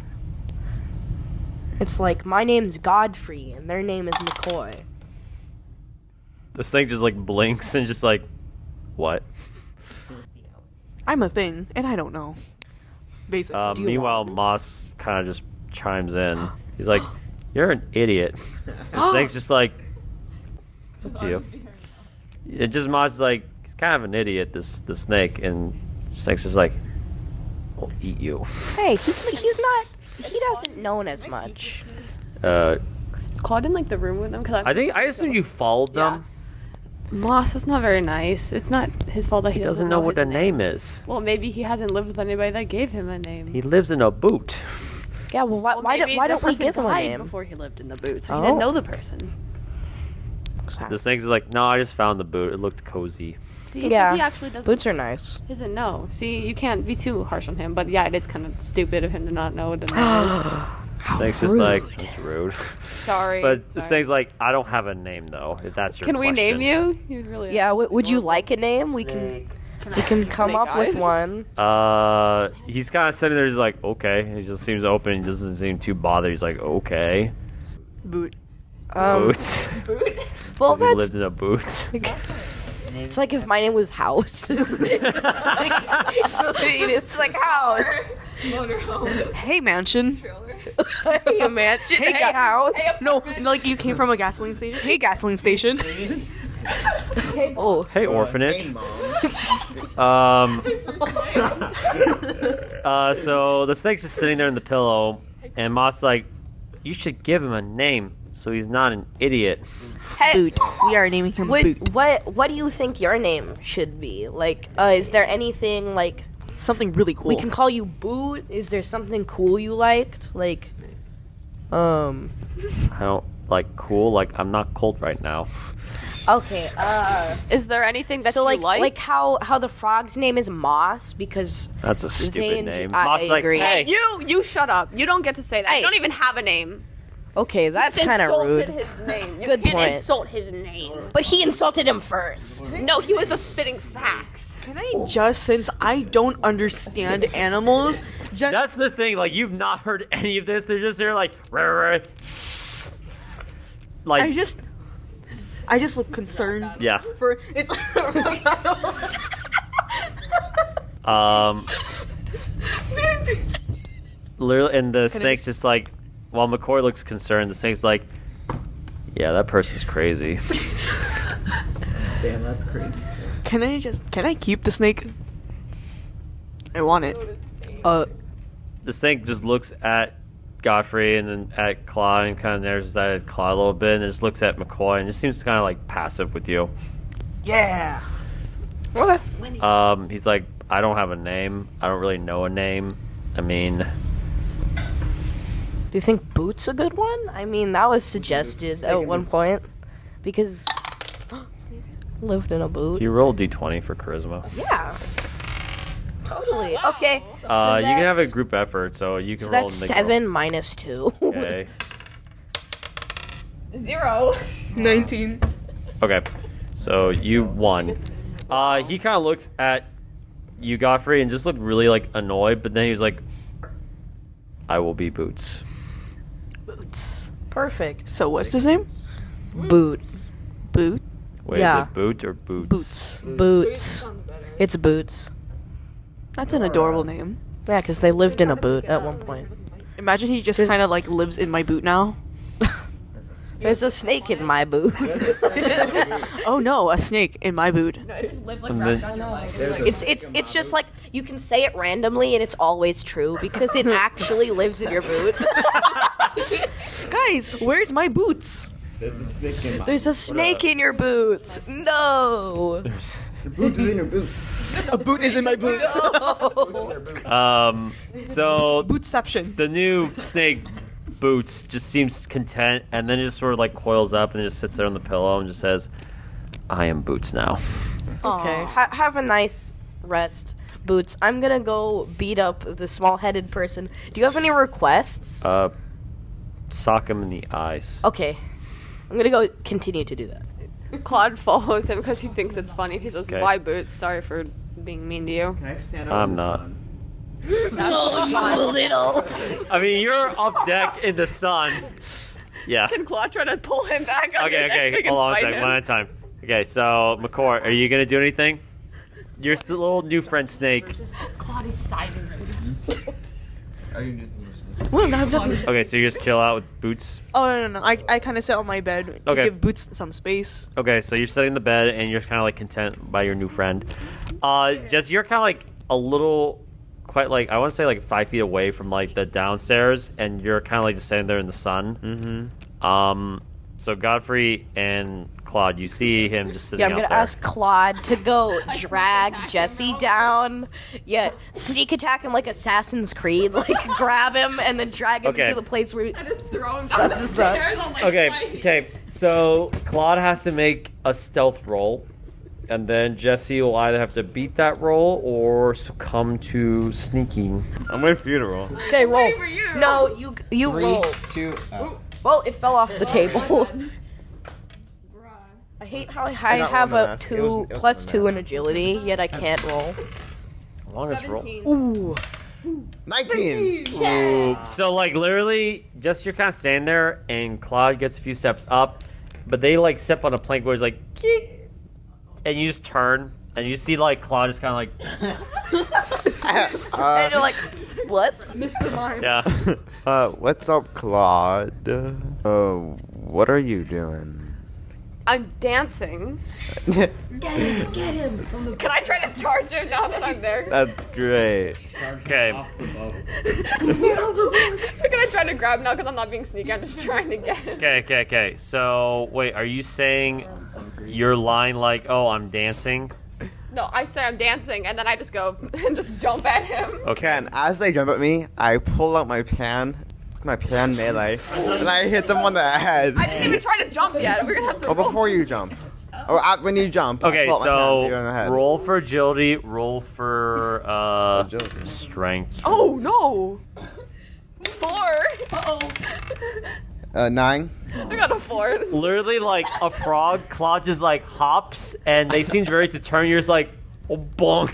[SPEAKER 4] It's like, my name's Godfrey, and their name is McCoy.
[SPEAKER 2] The snake just like blinks and just like, what?
[SPEAKER 7] I'm a thing, and I don't know. Basically.
[SPEAKER 4] Do you
[SPEAKER 2] Meanwhile,
[SPEAKER 4] want me?
[SPEAKER 2] Moss kind of just chimes in. He's like, "You're an idiot." The snake's just like, "It's up to you." It just Moss is like, he's kind of an idiot. The snake, and the snake's just like, "I'll eat you."
[SPEAKER 4] Hey, he's not. He doesn't know as much.
[SPEAKER 3] Is Claude in like the room with them? Cause
[SPEAKER 2] I assume you followed them.
[SPEAKER 3] Moss, that's not very nice. It's not his fault that
[SPEAKER 2] He doesn't know what
[SPEAKER 3] his
[SPEAKER 2] a name is.
[SPEAKER 3] Well, maybe he hasn't lived with anybody that gave him a name.
[SPEAKER 2] He lives in a boot.
[SPEAKER 4] Yeah, well, why
[SPEAKER 3] maybe
[SPEAKER 4] don't
[SPEAKER 3] the
[SPEAKER 4] we
[SPEAKER 3] person
[SPEAKER 4] give him a
[SPEAKER 3] died
[SPEAKER 4] name?
[SPEAKER 3] before he lived in the boot, so he
[SPEAKER 4] Oh.
[SPEAKER 3] didn't know the person.
[SPEAKER 2] The snake's like, "No, I just found the boot. It looked cozy."
[SPEAKER 3] See,
[SPEAKER 4] Yeah,
[SPEAKER 3] so he actually doesn't.
[SPEAKER 4] Boots are nice.
[SPEAKER 3] Doesn't know. See, you can't be too harsh on him. But yeah, it is kind of stupid of him to not know what a name is.
[SPEAKER 2] Snake's just like, "It's rude."
[SPEAKER 3] Sorry.
[SPEAKER 2] But the
[SPEAKER 3] sorry.
[SPEAKER 2] snake's like, "I don't have a name though. If that's your
[SPEAKER 3] Can we name
[SPEAKER 2] question."
[SPEAKER 3] you? You'd really.
[SPEAKER 4] Yeah, would you like a name? We can come
[SPEAKER 3] Snake
[SPEAKER 4] up with
[SPEAKER 3] eyes?
[SPEAKER 4] one.
[SPEAKER 2] He's kind of sitting there. He's like, "Okay." He just seems open. He doesn't seem too bothered. He's like, "Okay."
[SPEAKER 7] Boot.
[SPEAKER 2] Boots.
[SPEAKER 4] Well,
[SPEAKER 2] He
[SPEAKER 4] that's
[SPEAKER 2] lived in a boot.
[SPEAKER 4] It's like if my name was House. It's like House.
[SPEAKER 3] Motorhome.
[SPEAKER 7] Hey, mansion.
[SPEAKER 4] Hey, mansion. Hey, House.
[SPEAKER 7] No, like you came from a gasoline station. Hey, gasoline station.
[SPEAKER 4] Oh,
[SPEAKER 2] Hey, orphanage. So the snake's just sitting there in the pillow, and Moss like, you should give him a name so he's not an idiot.
[SPEAKER 4] hey,
[SPEAKER 7] Boot. We are naming him Boot.
[SPEAKER 4] what do you think your name should be? Like, is there anything like
[SPEAKER 7] Something really cool.
[SPEAKER 4] we can call you Boot? Is there something cool you liked? Like,
[SPEAKER 2] I don't like cool. Like I'm not cold right now.
[SPEAKER 4] okay,
[SPEAKER 3] Is there anything that
[SPEAKER 4] so
[SPEAKER 3] you
[SPEAKER 4] like how the frog's name is Moss because
[SPEAKER 2] That's a stupid
[SPEAKER 4] They-
[SPEAKER 2] name.
[SPEAKER 4] I
[SPEAKER 2] Moss like,
[SPEAKER 4] agree.
[SPEAKER 2] hey,
[SPEAKER 3] You shut up. You don't get to say that.
[SPEAKER 4] Hey.
[SPEAKER 3] You don't even have a name.
[SPEAKER 4] okay, that's kind of
[SPEAKER 3] Insulted
[SPEAKER 4] rude.
[SPEAKER 3] his name. You
[SPEAKER 4] Good
[SPEAKER 3] can't
[SPEAKER 4] point.
[SPEAKER 3] insult his name.
[SPEAKER 4] But he insulted him first.
[SPEAKER 3] No, he was just spitting facts.
[SPEAKER 7] Can I just, since I don't understand animals, just
[SPEAKER 2] that's the thing. Like you've not heard any of this. They're just there like, rah, rah. Like
[SPEAKER 7] I just look concerned.
[SPEAKER 2] yeah.
[SPEAKER 7] For it's.
[SPEAKER 2] Literally, and the snake's just like, while McCoy looks concerned, the snake's like, yeah, that person's crazy.
[SPEAKER 5] Damn, that's crazy.
[SPEAKER 7] Can I keep the snake? I want it.
[SPEAKER 2] The snake just looks at Godfrey and then at Claude and kind of narrows at Claude a little bit and then just looks at McCoy and just seems kind of like passive with you.
[SPEAKER 7] Yeah.
[SPEAKER 4] Okay.
[SPEAKER 2] He's like, I don't have a name. I don't really know a name. I mean,
[SPEAKER 4] Do you think Boot's a good one? I mean, that was suggested at one point because lived in a boot.
[SPEAKER 2] you roll d20 for charisma.
[SPEAKER 4] Yeah. Totally. Okay.
[SPEAKER 2] You can have a
[SPEAKER 4] that's-
[SPEAKER 2] group effort, so you can
[SPEAKER 4] So
[SPEAKER 2] roll.
[SPEAKER 4] that's
[SPEAKER 2] and make a
[SPEAKER 4] 7 minus 2.
[SPEAKER 2] roll. Okay.
[SPEAKER 3] 0.
[SPEAKER 7] 19.
[SPEAKER 2] Okay. So you won. He kind of looks at you, Godfrey, and just looked really like annoyed. But then he was like, "I will be Boots."
[SPEAKER 7] Boots.
[SPEAKER 4] Perfect.
[SPEAKER 7] So what's his name?
[SPEAKER 4] Boot.
[SPEAKER 7] Boot.
[SPEAKER 2] Wait,
[SPEAKER 4] Yeah.
[SPEAKER 2] is it Boot or Boots?
[SPEAKER 4] Boots. It's Boots.
[SPEAKER 7] That's an adorable name.
[SPEAKER 4] Yeah, because they lived in a boot at one point.
[SPEAKER 7] Imagine he just kind of like lives in my boot now.
[SPEAKER 4] There's a snake in my boot.
[SPEAKER 7] Oh no, a snake in my boot.
[SPEAKER 2] And then-
[SPEAKER 4] It's just like you can say it randomly and it's always true because it actually lives in your boot.
[SPEAKER 7] Guys, where's my boots?
[SPEAKER 4] There's a snake in your boot. No.
[SPEAKER 5] Boot is in your boot.
[SPEAKER 7] A boot is in my boot.
[SPEAKER 2] So
[SPEAKER 7] Bootception.
[SPEAKER 2] the new snake Boots just seems content, and then just sort of like coils up and just sits there on the pillow and just says, "I am Boots now."
[SPEAKER 4] Okay. Have a nice rest, Boots. I'm gonna go beat up the small-headed person. Do you have any requests?
[SPEAKER 2] Sock him in the eyes.
[SPEAKER 4] Okay. I'm gonna go continue to do that.
[SPEAKER 3] Claude follows him because he thinks it's funny. He says,
[SPEAKER 2] Okay.
[SPEAKER 3] "Why Boots? Sorry for being mean to you."
[SPEAKER 5] Can I stand
[SPEAKER 2] I'm not.
[SPEAKER 4] Little.
[SPEAKER 2] I mean, you're up deck in the sun. Yeah.
[SPEAKER 3] Can Claude try to pull him back? On
[SPEAKER 2] Okay,
[SPEAKER 3] his neck so he
[SPEAKER 2] okay.
[SPEAKER 3] can
[SPEAKER 2] Hold on a
[SPEAKER 3] fight
[SPEAKER 2] second.
[SPEAKER 3] him?
[SPEAKER 2] One at a time. Okay, so McCoy, are you gonna do anything? Your little new friend Snake.
[SPEAKER 3] Claude is siding him.
[SPEAKER 7] Well, no, I've done this.
[SPEAKER 2] Okay, so you just kill out with Boots.
[SPEAKER 7] Oh no. I kind of sit on my bed to
[SPEAKER 2] Okay.
[SPEAKER 7] give Boots some space.
[SPEAKER 2] Okay, so you're sitting in the bed and you're kind of like content by your new friend. Jess, you're kind of like a little, quite like, I want to say like 5 feet away from like the downstairs, and you're kind of like just sitting there in the sun.
[SPEAKER 5] Mm-hmm.
[SPEAKER 2] So Godfrey and Claude, you see him just sitting
[SPEAKER 4] Yeah, I'm
[SPEAKER 2] out
[SPEAKER 4] gonna
[SPEAKER 2] there.
[SPEAKER 4] ask Claude to go drag Jesse down. Yeah, sneak attack him like Assassin's Creed, like grab him and then drag him
[SPEAKER 2] Okay.
[SPEAKER 4] into the place where.
[SPEAKER 3] Just throw him down the
[SPEAKER 4] That's up.
[SPEAKER 3] stairs. I'm like,
[SPEAKER 2] Okay. So Claude has to make a stealth roll, and then Jesse will either have to beat that roll or succumb to sneaking.
[SPEAKER 5] I'm waiting for you to roll.
[SPEAKER 4] Okay, roll.
[SPEAKER 3] for you.
[SPEAKER 4] No, you roll.
[SPEAKER 6] 2, oh.
[SPEAKER 4] Well, it fell off the table. I hate how I
[SPEAKER 5] got
[SPEAKER 4] have
[SPEAKER 5] one
[SPEAKER 4] a
[SPEAKER 5] mask. It
[SPEAKER 4] 2
[SPEAKER 5] was
[SPEAKER 4] plus
[SPEAKER 5] the
[SPEAKER 4] 2 in
[SPEAKER 5] mask.
[SPEAKER 4] agility, yet I can't roll.
[SPEAKER 2] Longest roll.
[SPEAKER 3] 17.
[SPEAKER 7] Ooh.
[SPEAKER 5] 19.
[SPEAKER 2] Ooh. So like literally, just you're kind of standing there, and Claude gets a few steps up, but they like step on a plank where he's like, "Geek," and you just turn, and you see like Claude just kind of
[SPEAKER 4] And you're like, what?
[SPEAKER 7] Mr. Mime.
[SPEAKER 2] yeah.
[SPEAKER 5] What's up, Claude? What are you doing?
[SPEAKER 3] I'm dancing.
[SPEAKER 4] Get him.
[SPEAKER 3] Can I try to charge him now that I'm there?
[SPEAKER 5] That's great.
[SPEAKER 2] Okay.
[SPEAKER 3] Can I try to grab him now because I'm not being sneaky? I'm just trying to get him.
[SPEAKER 2] Okay. So wait, are you saying your line like, "Oh, I'm dancing"?
[SPEAKER 3] No, I say I'm dancing, and then I just go and just jump at him.
[SPEAKER 2] Okay.
[SPEAKER 5] And as they jump at me, I pull out my pan melee, and I hit them on the head.
[SPEAKER 3] I didn't even try to jump yet. We're gonna have to.
[SPEAKER 5] Oh, before you jump. Or when you jump. I
[SPEAKER 2] Okay,
[SPEAKER 5] pull out my pan, hit you on the
[SPEAKER 2] so
[SPEAKER 5] head.
[SPEAKER 2] roll for agility, roll for
[SPEAKER 5] Agility.
[SPEAKER 2] strength.
[SPEAKER 3] Oh no! 4.
[SPEAKER 5] 9.
[SPEAKER 3] I got a 4.
[SPEAKER 2] Literally, like a frog, Claude just like hops, and they seem very determined. You're just like, oh, bonk,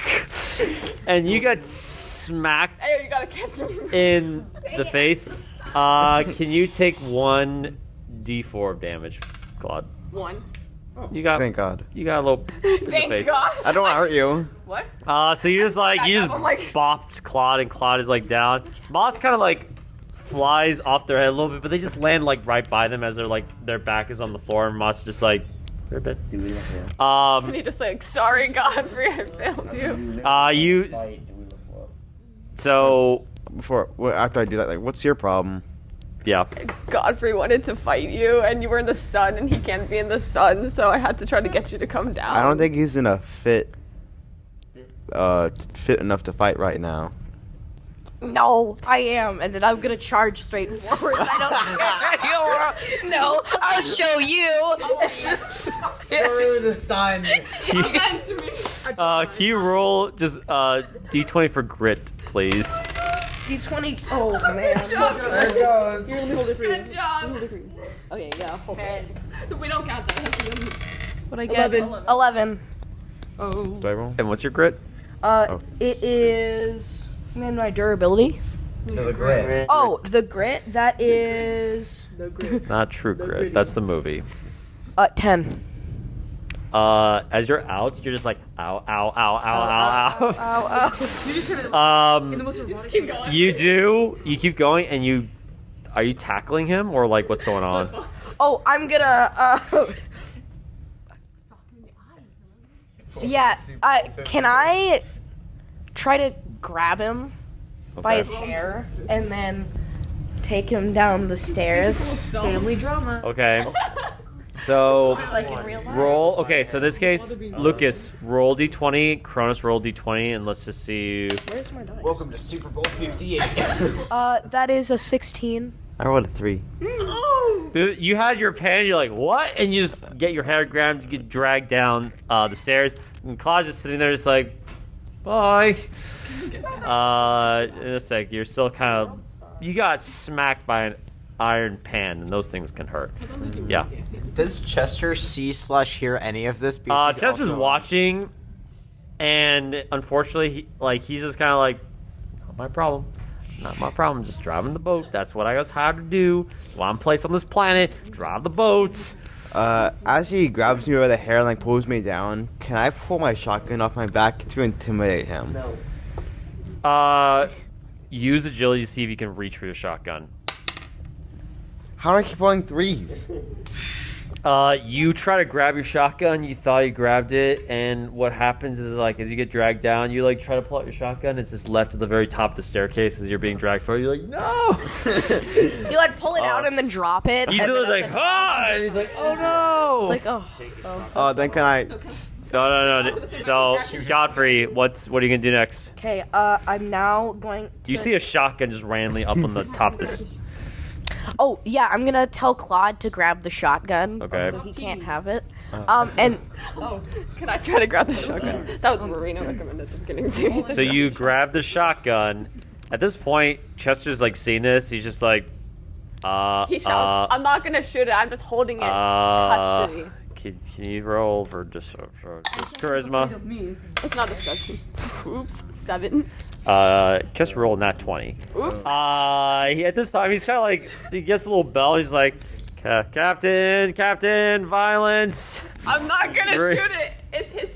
[SPEAKER 2] and you get smacked
[SPEAKER 3] Hey, you gotta catch him.
[SPEAKER 2] in the face. Can you take 1d4 of damage, Claude?
[SPEAKER 3] 1.
[SPEAKER 2] You got
[SPEAKER 5] Thank God.
[SPEAKER 2] you got a little in the
[SPEAKER 3] Thank
[SPEAKER 2] face.
[SPEAKER 3] God.
[SPEAKER 5] I don't want to hurt you.
[SPEAKER 3] What?
[SPEAKER 2] So you just like you just
[SPEAKER 3] I'm like-
[SPEAKER 2] bopped Claude, and Claude is like down. Moss kind of like flies off their head a little bit, but they just land like right by them as they're like their back is on the floor, and Moss is just like they're a bit.
[SPEAKER 3] And he just like, sorry Godfrey, I failed you.
[SPEAKER 2] You. So
[SPEAKER 5] After I do that, like, what's your problem?
[SPEAKER 2] yeah.
[SPEAKER 3] Godfrey wanted to fight you, and you were in the sun, and he can't be in the sun, so I had to try to get you to come down.
[SPEAKER 5] I don't think he's in a fit enough to fight right now.
[SPEAKER 4] No, I am, and then I'm gonna charge straight forward. I don't. No, I'll show you.
[SPEAKER 6] Screw the sun.
[SPEAKER 2] Can you roll just d20 for grit, please?
[SPEAKER 4] D20. Oh man.
[SPEAKER 6] There it goes.
[SPEAKER 7] Here, let me hold it for you.
[SPEAKER 3] Good job.
[SPEAKER 4] Okay, yeah.
[SPEAKER 3] We don't count that.
[SPEAKER 4] What I get?
[SPEAKER 7] 11.
[SPEAKER 4] 11.
[SPEAKER 3] Oh.
[SPEAKER 5] Do I roll?
[SPEAKER 2] And what's your grit?
[SPEAKER 4] It is. And my durability.
[SPEAKER 6] No, the grit.
[SPEAKER 4] Oh, the grit. That is.
[SPEAKER 2] Not True Grit. That's the movie.
[SPEAKER 4] 10.
[SPEAKER 2] As you're out, you're just like ow, ow, ow, ow, ow, ow.
[SPEAKER 3] Keep going.
[SPEAKER 2] You keep going, and are you tackling him or like what's going on?
[SPEAKER 4] Oh, I'm gonna. Yeah. Can I try to grab him by his hair and then take him down the stairs?
[SPEAKER 7] Family drama.
[SPEAKER 2] Okay. So
[SPEAKER 4] Like in real life.
[SPEAKER 2] roll. Okay, so in this case, Lucas, roll d20. Cronus, roll d20, and let's just see.
[SPEAKER 4] Where's my dice?
[SPEAKER 6] Welcome to Super Bowl 58.
[SPEAKER 4] That is a 16.
[SPEAKER 5] I rolled a 3.
[SPEAKER 2] You had your pan. You're like, what? And you just get your hair grabbed. You get dragged down the stairs, and Claude's just sitting there, just like, bye. In a sec, you're still kind of. You got smacked by an iron pan, and those things can hurt. Yeah.
[SPEAKER 6] Does Chester see/hear any of this? Because he's
[SPEAKER 2] Chester's
[SPEAKER 6] also-
[SPEAKER 2] watching, and unfortunately, he's just kind of like, not my problem. Not my problem. Just driving the boat. That's what I was hired to do. One place on this planet. Drive the boats.
[SPEAKER 5] As he grabs me by the hair and like pulls me down, can I pull my shotgun off my back to intimidate him?
[SPEAKER 2] Use agility to see if you can reach for your shotgun.
[SPEAKER 5] How do I keep rolling 3s?
[SPEAKER 2] You try to grab your shotgun. You thought you grabbed it, and what happens is like as you get dragged down, you like try to pull out your shotgun. It's just left at the very top of the staircase as you're being dragged forward. You're like, no.
[SPEAKER 4] You like pull it out and then drop it.
[SPEAKER 2] He's
[SPEAKER 4] and
[SPEAKER 2] just
[SPEAKER 4] then
[SPEAKER 2] like, ah! And he's like, oh no.
[SPEAKER 4] It's like, oh.
[SPEAKER 5] Then can I?
[SPEAKER 2] No. So Godfrey, what are you gonna do next?
[SPEAKER 4] Okay, I'm now going to...
[SPEAKER 2] You see a shotgun just randomly up on the top of this.
[SPEAKER 4] Oh, yeah, I'm gonna tell Claude to grab the shotgun.
[SPEAKER 2] Okay.
[SPEAKER 4] So he can't have it. And...
[SPEAKER 3] Oh, can I try to grab the shotgun? That was Marina recommended at the beginning too.
[SPEAKER 2] So you grab the shotgun. At this point, Chester's like seeing this. He's just like,
[SPEAKER 3] He shouts, I'm not gonna shoot it, I'm just holding it in custody.
[SPEAKER 2] Can you roll for just charisma?
[SPEAKER 3] It's not destruction. Oops, 7.
[SPEAKER 2] Just roll nat 20.
[SPEAKER 3] Oops.
[SPEAKER 2] At this time, he's kind of like, he gets a little bell. He's like, Captain, violence.
[SPEAKER 3] I'm not gonna
[SPEAKER 2] Three.
[SPEAKER 3] shoot it. It's his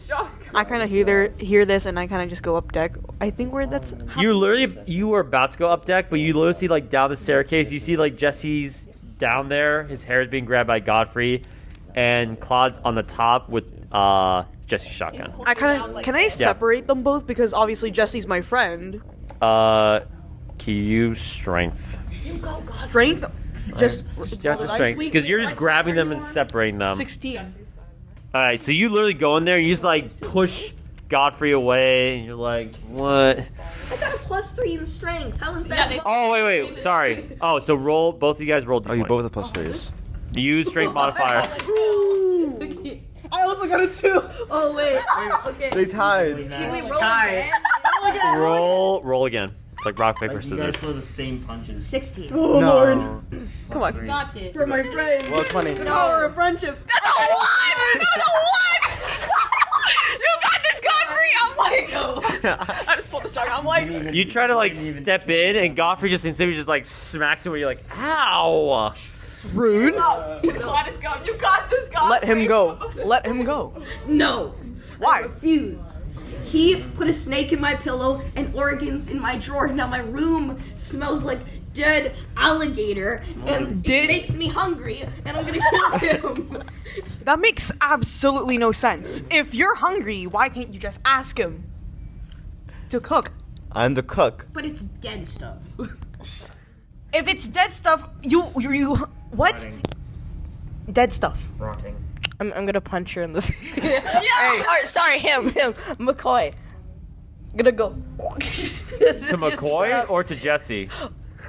[SPEAKER 7] I kind of hear this, and I kind of just go up deck. I think where that's.
[SPEAKER 2] You were about to go up deck, but you literally see like down the staircase. You see like Jesse's down there. His hair is being grabbed by Godfrey, and Claude's on the top with Jesse's shotgun.
[SPEAKER 7] I kind of can I separate them both because obviously Jesse's my friend.
[SPEAKER 2] Can you use strength?
[SPEAKER 7] Strength. Just
[SPEAKER 2] strength because you're just grabbing them and separating them.
[SPEAKER 7] 16.
[SPEAKER 2] All right, so you literally go in there, you just like push Godfrey away, and you're like, what?
[SPEAKER 4] I got a +3 in strength. How is that?
[SPEAKER 2] Oh wait, sorry. Oh, so roll. Both of you guys rolled.
[SPEAKER 5] Oh, you both have +3s.
[SPEAKER 2] Use strength modifier.
[SPEAKER 7] I also got a 2.
[SPEAKER 4] Oh wait. Okay.
[SPEAKER 5] They tied.
[SPEAKER 4] Should we roll again?
[SPEAKER 2] Roll again. It's like rock paper
[SPEAKER 8] You guys
[SPEAKER 2] scissors.
[SPEAKER 8] throw the same punches.
[SPEAKER 4] 16.
[SPEAKER 7] Oh
[SPEAKER 5] No.
[SPEAKER 7] Lord.
[SPEAKER 3] Come on.
[SPEAKER 8] Three.
[SPEAKER 4] Got this.
[SPEAKER 7] For my friend.
[SPEAKER 5] Well, 20.
[SPEAKER 7] Power of friendship.
[SPEAKER 3] That's a 1! That's a 1! You got this, Godfrey! I'm like, I just pulled the shotgun. I'm like,
[SPEAKER 2] You try to like step in, and Godfrey just instantly just like smacks him where you're like, ow!
[SPEAKER 7] Rude.
[SPEAKER 3] oh, you got this, God. You got this, Godfrey.
[SPEAKER 7] Let him go. Let him go.
[SPEAKER 4] No.
[SPEAKER 7] Why?
[SPEAKER 4] I refuse. He put a snake in my pillow and organs in my drawer. Now my room smells like dead alligator, and it makes me hungry, and I'm gonna kill him.
[SPEAKER 7] That makes absolutely no sense. If you're hungry, why can't you just ask him to cook?
[SPEAKER 5] I'm the cook.
[SPEAKER 4] But it's dead stuff.
[SPEAKER 7] If it's dead stuff, you what?
[SPEAKER 8] Rotting.
[SPEAKER 7] Dead stuff.
[SPEAKER 8] Rotting.
[SPEAKER 4] I'm gonna punch her in the face.
[SPEAKER 7] Hey.
[SPEAKER 4] Sorry, him, McCoy. Gonna go.
[SPEAKER 2] To McCoy or to Jesse?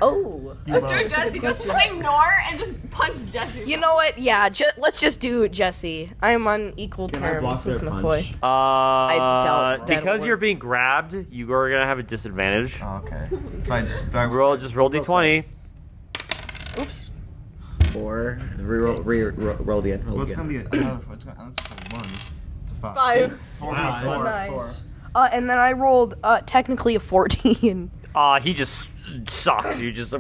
[SPEAKER 4] Oh.
[SPEAKER 3] Let's do Jesse. Just play Nor and just punch Jesse.
[SPEAKER 4] You know what? Yeah, let's just do Jesse. I'm on equal terms with McCoy. doubt that'll
[SPEAKER 2] Because
[SPEAKER 4] work.
[SPEAKER 2] you're being grabbed, you are gonna have a disadvantage.
[SPEAKER 5] Oh, okay. So I just
[SPEAKER 2] Roll d20.
[SPEAKER 1] Oops. 4. Roll again. Roll
[SPEAKER 5] What's
[SPEAKER 1] again.
[SPEAKER 5] gonna be another? What's gonna? Unless it's a 1 to 5.
[SPEAKER 7] 5.
[SPEAKER 8] Wow.
[SPEAKER 4] Nice. And then I rolled technically a 14.
[SPEAKER 2] He just sucks. You just.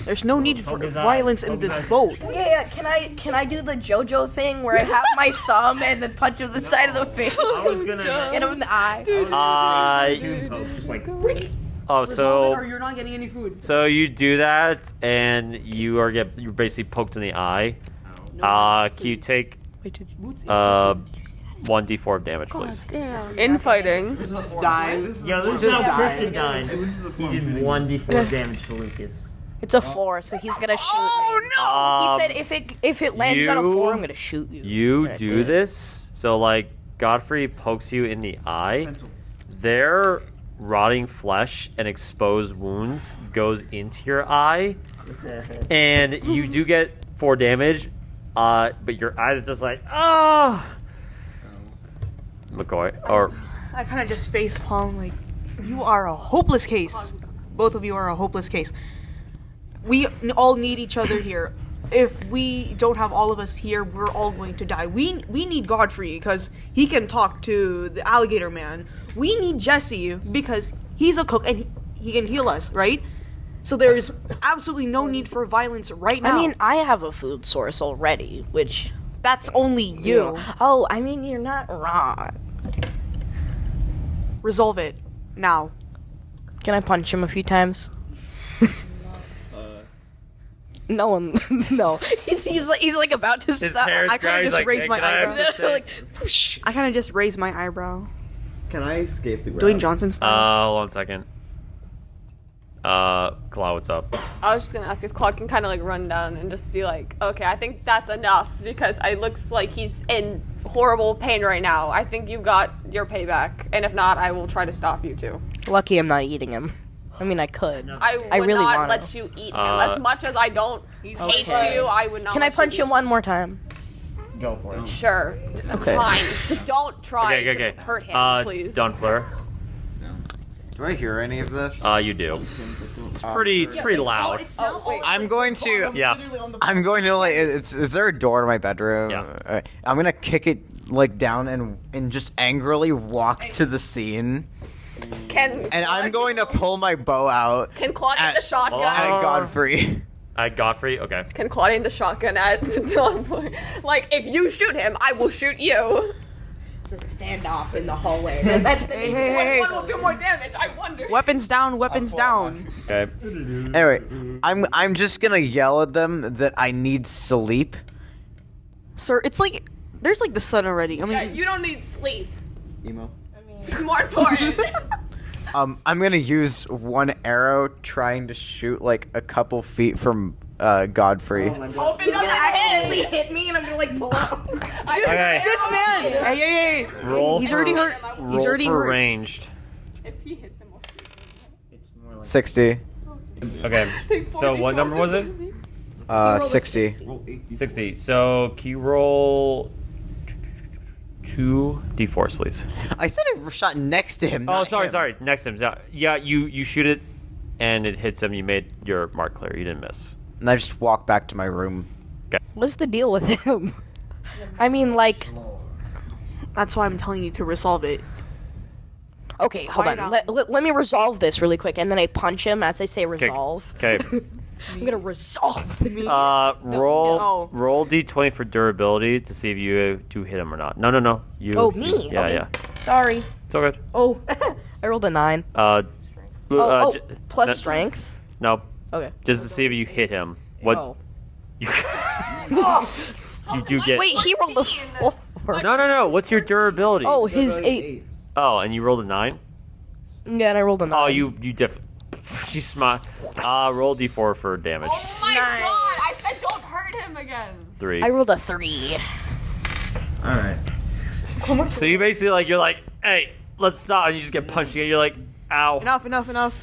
[SPEAKER 7] There's no need for
[SPEAKER 8] Poke his eye.
[SPEAKER 7] violence in
[SPEAKER 8] Poke
[SPEAKER 7] this
[SPEAKER 8] his eye.
[SPEAKER 7] boat.
[SPEAKER 4] Yeah, can I do the JoJo thing where I have my thumb and then punch him in the side of the face?
[SPEAKER 8] I was gonna.
[SPEAKER 4] Get him in the eye.
[SPEAKER 8] Tomb poke, just like.
[SPEAKER 2] Oh, so
[SPEAKER 7] Or you're not getting any food.
[SPEAKER 2] so you do that, and you're basically poked in the eye. Can you take 1d4 of damage, please?
[SPEAKER 3] Infighting.
[SPEAKER 7] Just dies.
[SPEAKER 8] Yeah, this is how Christian died. He did 1d4 damage to Lucas.
[SPEAKER 4] It's a 4, so he's gonna shoot me.
[SPEAKER 2] Um,
[SPEAKER 4] He said if it lands on a 4, I'm gonna shoot you.
[SPEAKER 2] You
[SPEAKER 4] And I
[SPEAKER 2] do
[SPEAKER 4] did.
[SPEAKER 2] this, so like Godfrey pokes you in the eye. Their rotting flesh and exposed wounds goes into your eye, and you do get 4 damage. But your eyes are just like McCoy or
[SPEAKER 7] I kind of just face palm like, you are a hopeless case. Both of you are a hopeless case. We all need each other here. If we don't have all of us here, we're all going to die. We need Godfrey because he can talk to the alligator man. We need Jesse because he's a cook and he can heal us, right? So there is absolutely no need for violence right now.
[SPEAKER 4] I mean, I have a food source already, which
[SPEAKER 7] that's only you.
[SPEAKER 4] Oh, I mean, you're not wrong.
[SPEAKER 7] Resolve it now.
[SPEAKER 4] Can I punch him a few times? No one, no. He's like about to
[SPEAKER 2] his
[SPEAKER 4] stop.
[SPEAKER 2] hair's
[SPEAKER 7] I kinda
[SPEAKER 2] dry, he's
[SPEAKER 7] just
[SPEAKER 2] like,
[SPEAKER 7] raised
[SPEAKER 2] "Hey,
[SPEAKER 7] my
[SPEAKER 2] can I have
[SPEAKER 7] eyebrows."
[SPEAKER 2] some
[SPEAKER 4] like,
[SPEAKER 2] shit?"
[SPEAKER 4] whoosh.
[SPEAKER 7] I kind of just raised my eyebrow.
[SPEAKER 5] Can I escape the ground?
[SPEAKER 7] Dwayne Johnson style.
[SPEAKER 2] 1 second. Cloud, what's up?
[SPEAKER 3] I was just gonna ask if Claude can kind of like run down and just be like, okay, I think that's enough because it looks like he's in horrible pain right now. I think you've got your payback, and if not, I will try to stop you too.
[SPEAKER 4] Lucky I'm not eating him. I mean, I could.
[SPEAKER 3] I would
[SPEAKER 4] really
[SPEAKER 3] not
[SPEAKER 4] wanna.
[SPEAKER 3] let you eat him. As much as I don't hate
[SPEAKER 4] Okay.
[SPEAKER 3] you, I would not.
[SPEAKER 4] Can I
[SPEAKER 3] let
[SPEAKER 4] punch
[SPEAKER 3] you
[SPEAKER 4] him one more time?
[SPEAKER 8] Go for it.
[SPEAKER 3] Sure.
[SPEAKER 4] Okay.
[SPEAKER 3] Fine. Just don't try
[SPEAKER 2] Okay.
[SPEAKER 3] to hurt him, please.
[SPEAKER 2] Dunfleur.
[SPEAKER 6] Do I hear any of this?
[SPEAKER 2] You do. It's pretty loud.
[SPEAKER 3] Oh, wait.
[SPEAKER 6] I'm going to.
[SPEAKER 2] Yeah.
[SPEAKER 6] I'm going to like. Is there a door to my bedroom?
[SPEAKER 2] Yeah.
[SPEAKER 6] I'm gonna kick it like down and just angrily walk to the scene. And I'm going to pull my bow out
[SPEAKER 3] Can Claude aim
[SPEAKER 6] at-
[SPEAKER 3] the shotgun?
[SPEAKER 6] at Godfrey.
[SPEAKER 2] Godfrey. Okay.
[SPEAKER 3] Can Claude aim the shotgun at Dunfleur? Like, if you shoot him, I will shoot you.
[SPEAKER 4] a standoff in the hallway. That's the
[SPEAKER 7] Hey.
[SPEAKER 3] Which one will do more damage? I wonder.
[SPEAKER 7] Weapons down, weapons down.
[SPEAKER 2] Okay.
[SPEAKER 6] Anyway, I'm just gonna yell at them that I need sleep.
[SPEAKER 7] Sir, it's like there's like the sun already. I mean,
[SPEAKER 3] Yeah, you don't need sleep.
[SPEAKER 5] Emo.
[SPEAKER 3] It's more important.
[SPEAKER 6] I'm gonna use one arrow trying to shoot like a couple feet from Godfrey.
[SPEAKER 3] Hope it doesn't
[SPEAKER 4] actually
[SPEAKER 3] hit.
[SPEAKER 4] hit me, and I'm gonna like pull out.
[SPEAKER 2] Okay.
[SPEAKER 7] this man. Hey.
[SPEAKER 2] Roll.
[SPEAKER 7] He's
[SPEAKER 2] for,
[SPEAKER 7] already hurt.
[SPEAKER 2] Roll
[SPEAKER 7] He's already
[SPEAKER 2] for
[SPEAKER 7] hurt.
[SPEAKER 2] ranged.
[SPEAKER 3] If he hits him, we'll shoot
[SPEAKER 6] 60.
[SPEAKER 2] Okay. So what number was it?
[SPEAKER 6] 60.
[SPEAKER 2] 60. So can you roll 2 d4s, please?
[SPEAKER 6] I said I shot next to him.
[SPEAKER 2] Oh,
[SPEAKER 6] not
[SPEAKER 2] sorry,
[SPEAKER 6] him.
[SPEAKER 2] sorry. Next to him. Yeah, you shoot it, and it hits him. You made your mark clear. You didn't miss.
[SPEAKER 6] And I just walk back to my room.
[SPEAKER 4] What's the deal with him? I mean, like,
[SPEAKER 7] That's why I'm telling you to resolve it.
[SPEAKER 4] okay, hold
[SPEAKER 7] Quiet
[SPEAKER 4] on.
[SPEAKER 7] down.
[SPEAKER 4] Let me resolve this really quick, and then I punch him as I say resolve.
[SPEAKER 2] Okay.
[SPEAKER 4] I'm gonna resolve this.
[SPEAKER 2] Roll
[SPEAKER 7] No.
[SPEAKER 2] roll d20 for durability to see if you do hit him or not. No. You.
[SPEAKER 4] Oh, me?
[SPEAKER 2] Yeah,
[SPEAKER 4] Okay.
[SPEAKER 2] yeah.
[SPEAKER 4] Sorry.
[SPEAKER 2] It's all good.
[SPEAKER 4] Oh, I rolled a 9.
[SPEAKER 2] Plus
[SPEAKER 4] Plus strength.
[SPEAKER 2] No,
[SPEAKER 4] Okay.
[SPEAKER 2] just to see if you hit him. What?
[SPEAKER 4] Oh.
[SPEAKER 2] You, you do get.
[SPEAKER 4] Wait, he rolled a 4.
[SPEAKER 2] No. What's your durability?
[SPEAKER 4] Oh, his 8.
[SPEAKER 2] Oh, and you rolled a 9.
[SPEAKER 4] Yeah, and I rolled a 9.
[SPEAKER 2] Oh, you She's smart. Roll d4 for damage.
[SPEAKER 3] Oh my
[SPEAKER 4] Nice.
[SPEAKER 3] god! I said don't hurt him again.
[SPEAKER 2] 3.
[SPEAKER 4] I rolled a 3.
[SPEAKER 5] Alright.
[SPEAKER 2] So you basically you're like, hey, let's stop, and you just get punched again. You're like, ow.
[SPEAKER 7] Enough.